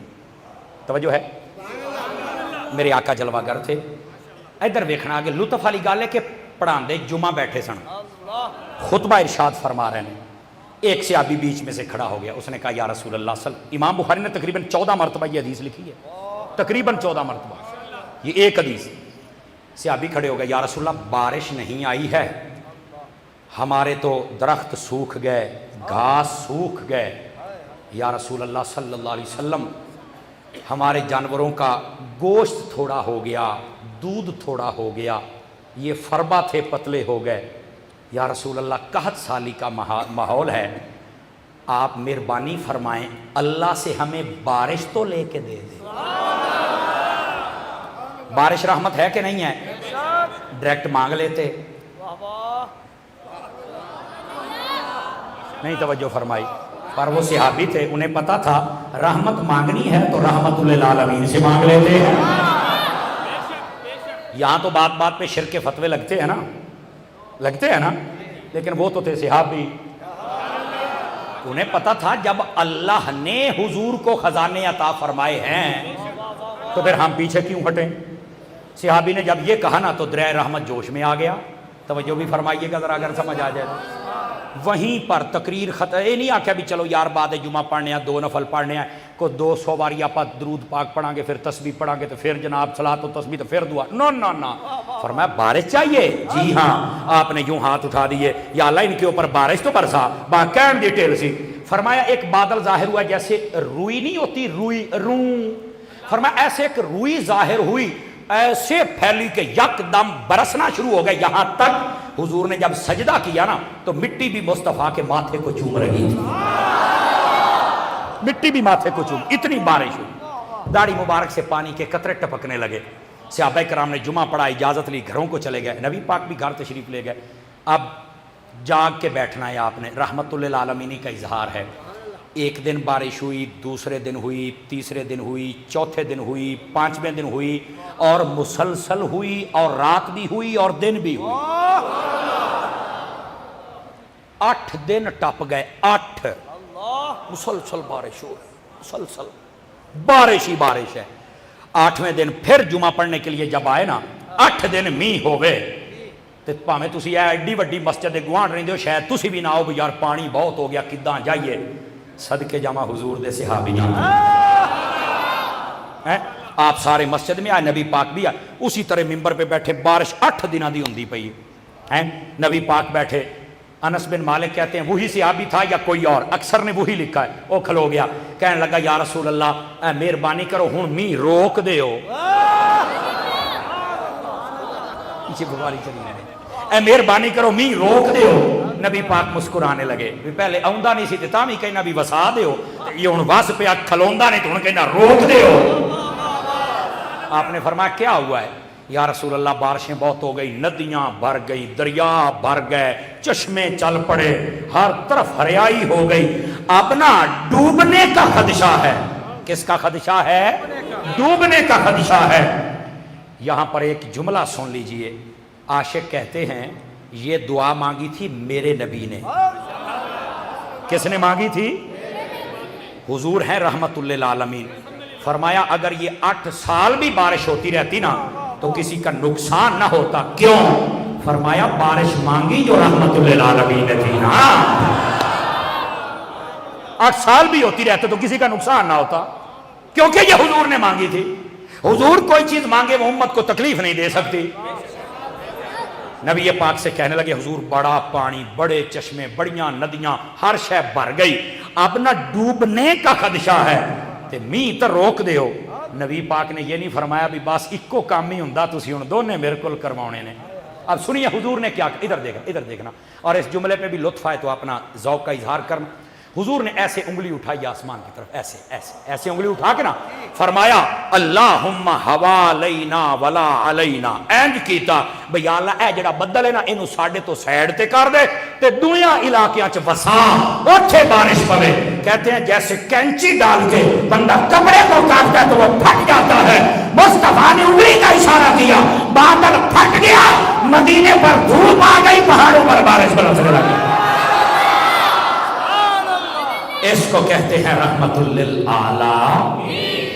توجہ ہے، میرے آقا جلوہ گر تھے۔ ادھر ویکھنا آگے لطف والی گل ہے کہ پڑھاندے جمعہ بیٹھے سن، خطبہ ارشاد فرما رہے ہیں، ایک صحابی بیچ میں سے کھڑا ہو گیا، اس نے کہا یا رسول اللہ امام بخاری نے تقریباً 14 مرتبہ یہ حدیث لکھی ہے، تقریباً 14 مرتبہ یہ ایک حدیث۔ صحابی کھڑے ہو گئے، یا رسول اللہ بارش نہیں آئی ہے، ہمارے تو درخت سوکھ گئے، گھاس سوکھ گئے، یا رسول اللہ صلی اللہ علیہ وسلم ہمارے جانوروں کا گوشت تھوڑا ہو گیا، دودھ تھوڑا ہو گیا، یہ فربا تھے پتلے ہو گئے، یا رسول اللہ قحط سالی کا ماحول ہے، آپ مہربانی فرمائیں اللہ سے ہمیں بارش تو لے کے دے دیں۔ بارش رحمت ہے کہ نہیں ہے؟ ڈائریکٹ مانگ لیتے، نہیں توجہ فرمائی، پر وہ صحابی تھے، انہیں پتا تھا رحمت مانگنی ہے تو رحمت للعالمین سے مانگ لیتے ہیں۔ یہاں تو بات بات پہ شرک کے فتوے لگتے ہیں نا، لیکن وہ تو تھے صحابی، انہیں پتا تھا جب اللہ نے حضور کو خزانے عطا فرمائے ہیں تو پھر ہم پیچھے کیوں ہٹیں۔ صحابی نے جب یہ کہا نا تو دریا رحمت جوش میں آ گیا، توجہ بھی فرمائیے گا ذرا اگر سمجھ آ جائے تو۔ وہیں پر تقریر ختم، یہ نہیں آکھیا بھی چلو یار بعد جمعہ پڑھنے ہیں، 2 نفل پڑھنے ہیں، کو 200 باری آپ درود پاک پڑھیں گے، پھر تسبیح پڑھیں گے، تو پھر جناب صلاۃ و تسبیح، تو پھر دعا، نہ فرمایا بارش چاہیے، جی ہاں۔ آپ نے یوں ہاتھ اٹھا دیے، یا اللہ ان کے اوپر بارش تو برسا، باقاعدہ ڈیٹیل سی۔ فرمایا ایک بادل ظاہر ہوا جیسے روئی نہیں ہوتی، روئی، فرمایا ایسے ایک روئی ظاہر ہوئی، ایسے پھیلی کہ یک دم برسنا شروع ہو گئے، یہاں تک حضور نے جب سجدہ کیا نا تو مٹی بھی مصطفیٰ کے ماتھے کو چوم رہی تھی، مٹی بھی ماتھے کو چوم، اتنی بارش ہوئی، داڑھی مبارک سے پانی کے قطرے ٹپکنے لگے۔ صحابہ کرام نے جمعہ پڑھا، اجازت لی، گھروں کو چلے گئے، نبی پاک بھی گھر تشریف لے گئے۔ اب جاگ کے بیٹھنا ہے آپ نے، رحمت للعالمین کا اظہار ہے۔ ایک دن بارش ہوئی، دوسرے دن ہوئی، تیسرے دن ہوئی، چوتھے دن ہوئی، 5ویں دن ہوئی، اور مسلسل ہوئی، اور رات بھی ہوئی اور دن بھی ہوئی، 8 دن ٹپ گئے، 8 مسلسل بارش ہو رہی، مسلسل بارش ہی بارش ہے۔ 8ویں دن پھر جمعہ پڑھنے کے لیے جب آئے نا، 8 دن می ہو گئے، تو پاویں تسی ایڈی وڈی مسجد گوان رہندے ہو، شاید تسی بھی نہ ہو بھی یار پانی بہت ہو گیا کداں جائیے، صدقے جامع حضور دے صحابی جان آپ سارے مسجد میں آئے، نبی پاک بھی آئے، اسی طرح ممبر پہ بیٹھے، بارش 8 دنوں دی ہوندی پئی ہے، نبی پاک بیٹھے۔ انس بن مالک کہتے ہیں وہی صحابی تھا یا کوئی اور، اکثر نے وہی لکھا ہے، وہ کھلو گیا، کہنے لگا یا رسول اللہ اے مہربانی کرو ہن می روک دے ہو، پیچھے بخاری چلی گئے، اے مہربانی کرو می روک دے ہو۔ نبی پاک مسکرانے لگے، پہلے آؤندا نہیں سی تے تاں وی کہنا بھی وسا دے ہو، یہ ہن وس پہ کھلوندا نہیں تو ہن کہنا روک دے ہو۔ آپ نے فرمایا کیا ہوا ہے؟ یا رسول اللہ بارشیں بہت ہو گئی، ندیاں بھر گئی، دریا بھر گئے، چشمے چل پڑے، ہر طرف ہریائی ہو گئی، اب نا ڈوبنے کا خدشہ ہے۔ کس کا خدشہ ہے؟ ڈوبنے کا خدشہ ہے۔ یہاں پر ایک جملہ سن لیجئے، عاشق کہتے ہیں یہ دعا مانگی تھی میرے نبی نے۔ کس نے مانگی تھی؟ حضور ہیں رحمت للعالمین۔ فرمایا اگر یہ 8 سال بھی بارش ہوتی رہتی نا تو کسی کا نقصان نہ ہوتا، کیوں؟ فرمایا بارش مانگی جو رحمت للعالمین نے تھی نا، 8 سال بھی ہوتی رہتے تو کسی کا نقصان نہ ہوتا، کیونکہ یہ حضور نے مانگی تھی۔ حضور کوئی چیز مانگے وہ امت کو تکلیف نہیں دے سکتی۔ نبی پاک سے کہنے لگے حضور بڑا پانی، بڑے چشمے، بڑیاں ندیاں، ہر شے بھر گئی، اب نہ ڈوبنے کا خدشہ ہے تے می تو روک دے ہو۔ نبی پاک نے یہ نہیں فرمایا بھی بس اکو کام ہی ہوندا تسی ہن دونے میرے کول کروانے نے. اب سنیے حضور نے کیا، ادھر دیکھنا اور اس جملے پہ بھی لطف آئے تو اپنا ذوق کا اظہار کرنا. حضور نے ایسے انگلی اٹھائی آسمان کی طرف، ایسے انگلی اٹھا کے نا فرمایا اللہم حوالینا ولا علینا. اینج کیتا بھئی اللہ اے جڑا بدل ہے نا اینو ساڈے تو سائیڈ تے کر دے تے دویاں علاقیاں چ وسا اوتھے بارش پوے. کہتے ہیں جیسے کینچی ڈال کے بندہ کپڑے کو کاٹتا ہے تو وہ پھٹ جاتا ہے. مصطفیٰ نے انگلی کا اشارہ کیا، بادل پھٹ گیا، مدینے پر دھوپ آ گئی، پہاڑوں پر بارش برسنے لگی. اس کو کہتے ہیں رحمت للعالمین.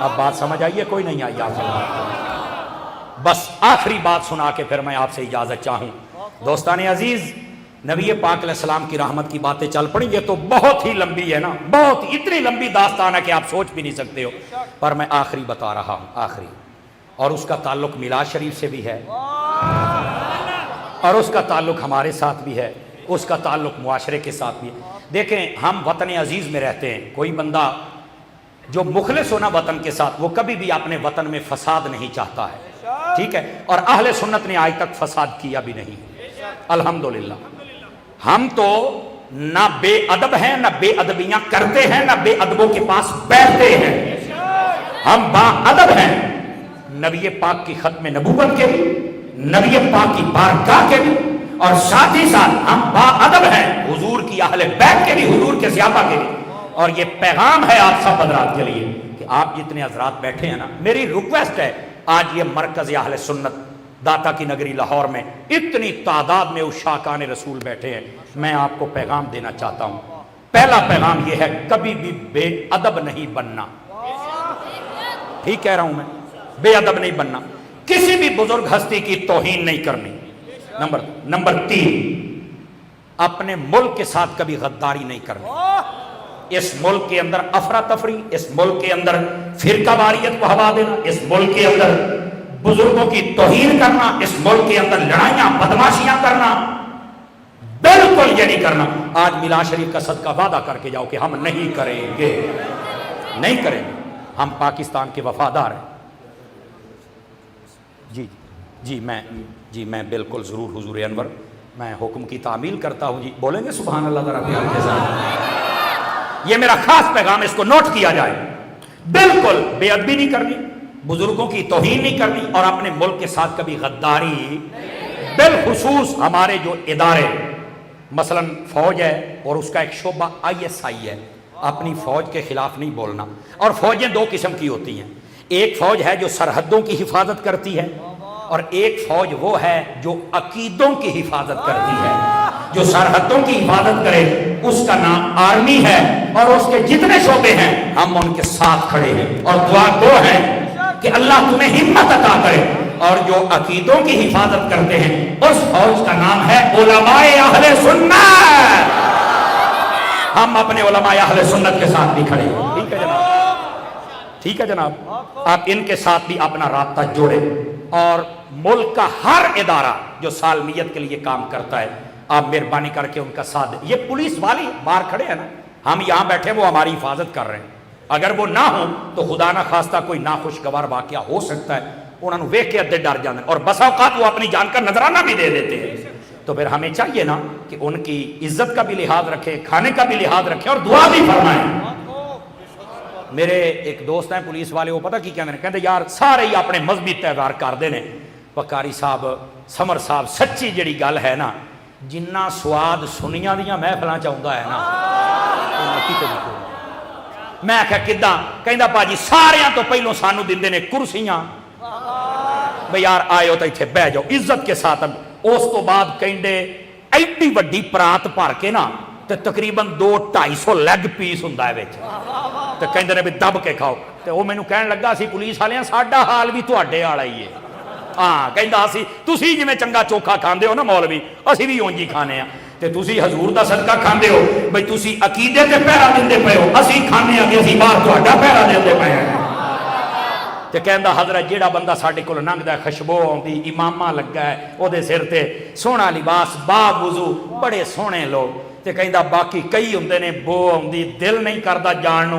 اب بات سمجھ آئیے کوئی نہیں آئی؟ بس آخری بات سنا کے پھر میں آپ سے اجازت چاہوں. دوستان عزیز، نبی پاک علیہ السلام کی رحمت کی باتیں چل پڑیں، یہ تو بہت ہی لمبی ہے نا، بہت اتنی لمبی داستان ہے کہ آپ سوچ بھی نہیں سکتے ہو، پر میں آخری بتا رہا ہوں، آخری. اور اس کا تعلق میلاد شریف سے بھی ہے اور اس کا تعلق ہمارے ساتھ بھی ہے، اس کا تعلق معاشرے کے ساتھ بھی ہے. دیکھیں ہم وطن عزیز میں رہتے ہیں، کوئی بندہ جو مخلص ہونا وطن کے ساتھ وہ کبھی بھی اپنے وطن میں فساد نہیں چاہتا ہے، ٹھیک ہے؟ اور اہل سنت نے آج تک فساد کیا بھی نہیں، الحمدللہ. ہم تو نہ بے ادب ہیں، نہ بے ادبیاں کرتے ہیں، نہ بے ادبوں کے پاس بیٹھتے ہیں. ہم با ادب ہیں، نبی پاک کی ختم نبوت کے بھی، نبی پاک کی بارگاہ کے بھی، اور ساتھ ہی ساتھ ہم با ادب ہیں حضور کی اہل بیت کے بھی، حضور کے صحابہ کے بھی. اور یہ پیغام ہے آپ سب حضرات کے لیے کہ آپ جتنے حضرات بیٹھے ہیں نا، میری ریکویسٹ ہے آج یہ مرکز اہل سنت داتا کی نگری لاہور میں اتنی تعداد میں عشاقان رسول بیٹھے ہیں، میں آپ کو پیغام دینا چاہتا ہوں. پہلا پیغام یہ ہے کبھی بھی بے ادب نہیں بننا. ٹھیک کہہ رہا ہوں میں؟ بے ادب نہیں بننا، کسی بھی بزرگ ہستی کی توہین نہیں کرنی. نمبر 3، اپنے ملک کے ساتھ کبھی غداری نہیں کرنی. اس ملک کے اندر افراتفری، اس ملک کے اندر فرقہ واریت کو ہوا دینا، اس ملک کے اندر بزرگوں کی توہین کرنا، اس ملک کے اندر لڑائیاں بدماشیاں کرنا، بالکل یہ نہیں کرنا. آج میلاد شریف کا صدقہ وعدہ کر کے جاؤ کہ ہم نہیں کریں گے، نہیں کریں گے. ہم پاکستان کے وفادار ہیں. جی میں بالکل ضرور حضور انور، میں حکم کی تعمیل کرتا ہوں. جی بولیں گے سبحان اللہ ذرا پیار کے ساتھ؟ یہ میرا خاص پیغام، اس کو نوٹ کیا جائے. بالکل بے ادبی نہیں کرنی، بزرگوں کی توہین نہیں کرنی، اور اپنے ملک کے ساتھ کبھی غداری. بالخصوص ہمارے جو ادارے، مثلا فوج ہے اور اس کا ایک شعبہ ISI ہے، اپنی فوج کے خلاف نہیں بولنا. اور فوجیں دو قسم کی ہوتی ہیں، ایک فوج ہے جو سرحدوں کی حفاظت کرتی ہے، اور ایک فوج وہ ہے جو عقیدوں کی حفاظت کرتی ہے. جو سرحدوں کی حفاظت کرے اس کا نام آرمی ہے، اور اس کے جتنے شعبے ہیں ہم ان کے ساتھ کھڑے ہیں، اور دعا دو ہے کہ اللہ تمہیں ہمت عطا کرے. اور جو عقیدوں کی حفاظت کرتے ہیں اس فوج کا نام ہے علماء اہل سنت. ہم اپنے علماء اہل سنت کے ساتھ بھی کھڑے ہیں. ٹھیک ہے جناب، ٹھیک ہے جناب. آپ ان کے ساتھ بھی اپنا رابطہ جوڑیں. اور ملک کا ہر ادارہ جو سالمیت کے لیے کام کرتا ہے، آپ مہربانی کر کے ان کا ساتھ دیں. یہ پولیس والی باہر کھڑے ہیں نا، ہم یہاں بیٹھے وہ ہماری حفاظت کر رہے ہیں. اگر وہ نہ ہوں تو خدا نہ خواستہ کوئی ناخوشگوار واقعہ ہو سکتا ہے. انہوں نے ویکھ کے ادھے ڈر جانا، اور بس اوقات وہ اپنی جان کا نذرانہ بھی دے دیتے ہیں. تو پھر ہمیں چاہیے نا کہ ان کی عزت کا بھی لحاظ رکھیں، کھانے کا بھی لحاظ رکھیں، اور دعا بھی فرمائیں. میرے ایک دوست ہیں پولیس والے، وہ پتہ کی کہتے ہیں یار سارے ہی اپنے مذہبی تہوار کرتے ہیں. پکاری صاحب، سمر صاحب، سچی جڑی گل ہے نا، جنہ سواد سنیاں دیاں محفلاں چاہتا ہے نا، میں آخیا کداں؟ کہندا پاجی ساریاں تو پہلوں سانو دیندے نے کرسیاں، بھئی یار آئے تو اتنے بہ جاؤ عزت کے ساتھ. اس تو بعد کہندے ایڈی وڈی پرات بھر کے نا تے تقریباً 200-250 لیگ پیس ہوندا ہے وچ، تے کہندے نے بھی دب کے کھاؤ. تے وہ مینوں کہن لگا سی پولیس والیاں ساڈا حال بھی تہاڈے والا ہی ہے. ہاں کہندا سی تسی جویں چنگا چوکھا کھاندے ہو نا مولوی، اسی بھی اونج ہی کھانے ہاں. تے تسی حضور دا صدقہ کھاندے ہو، بھئی تسی عقیدے تے پہرا دیندے پئے ہو، اسی کھانے ہاں کہ اسی باہر تہاڈا پہرا دیندے پئے ہیں. تے کہندا حضرت جیڑا بندہ ساڈے کول لنگدا ہے خوشبو آندی، امامہ لگا ہے اودے سر تے، سوہنا لباس، با وضو، بڑے سوہنے لوگ. تے کہندا باقی کئی ہوندے نے بو آندی، دل نہیں کردا جان نو.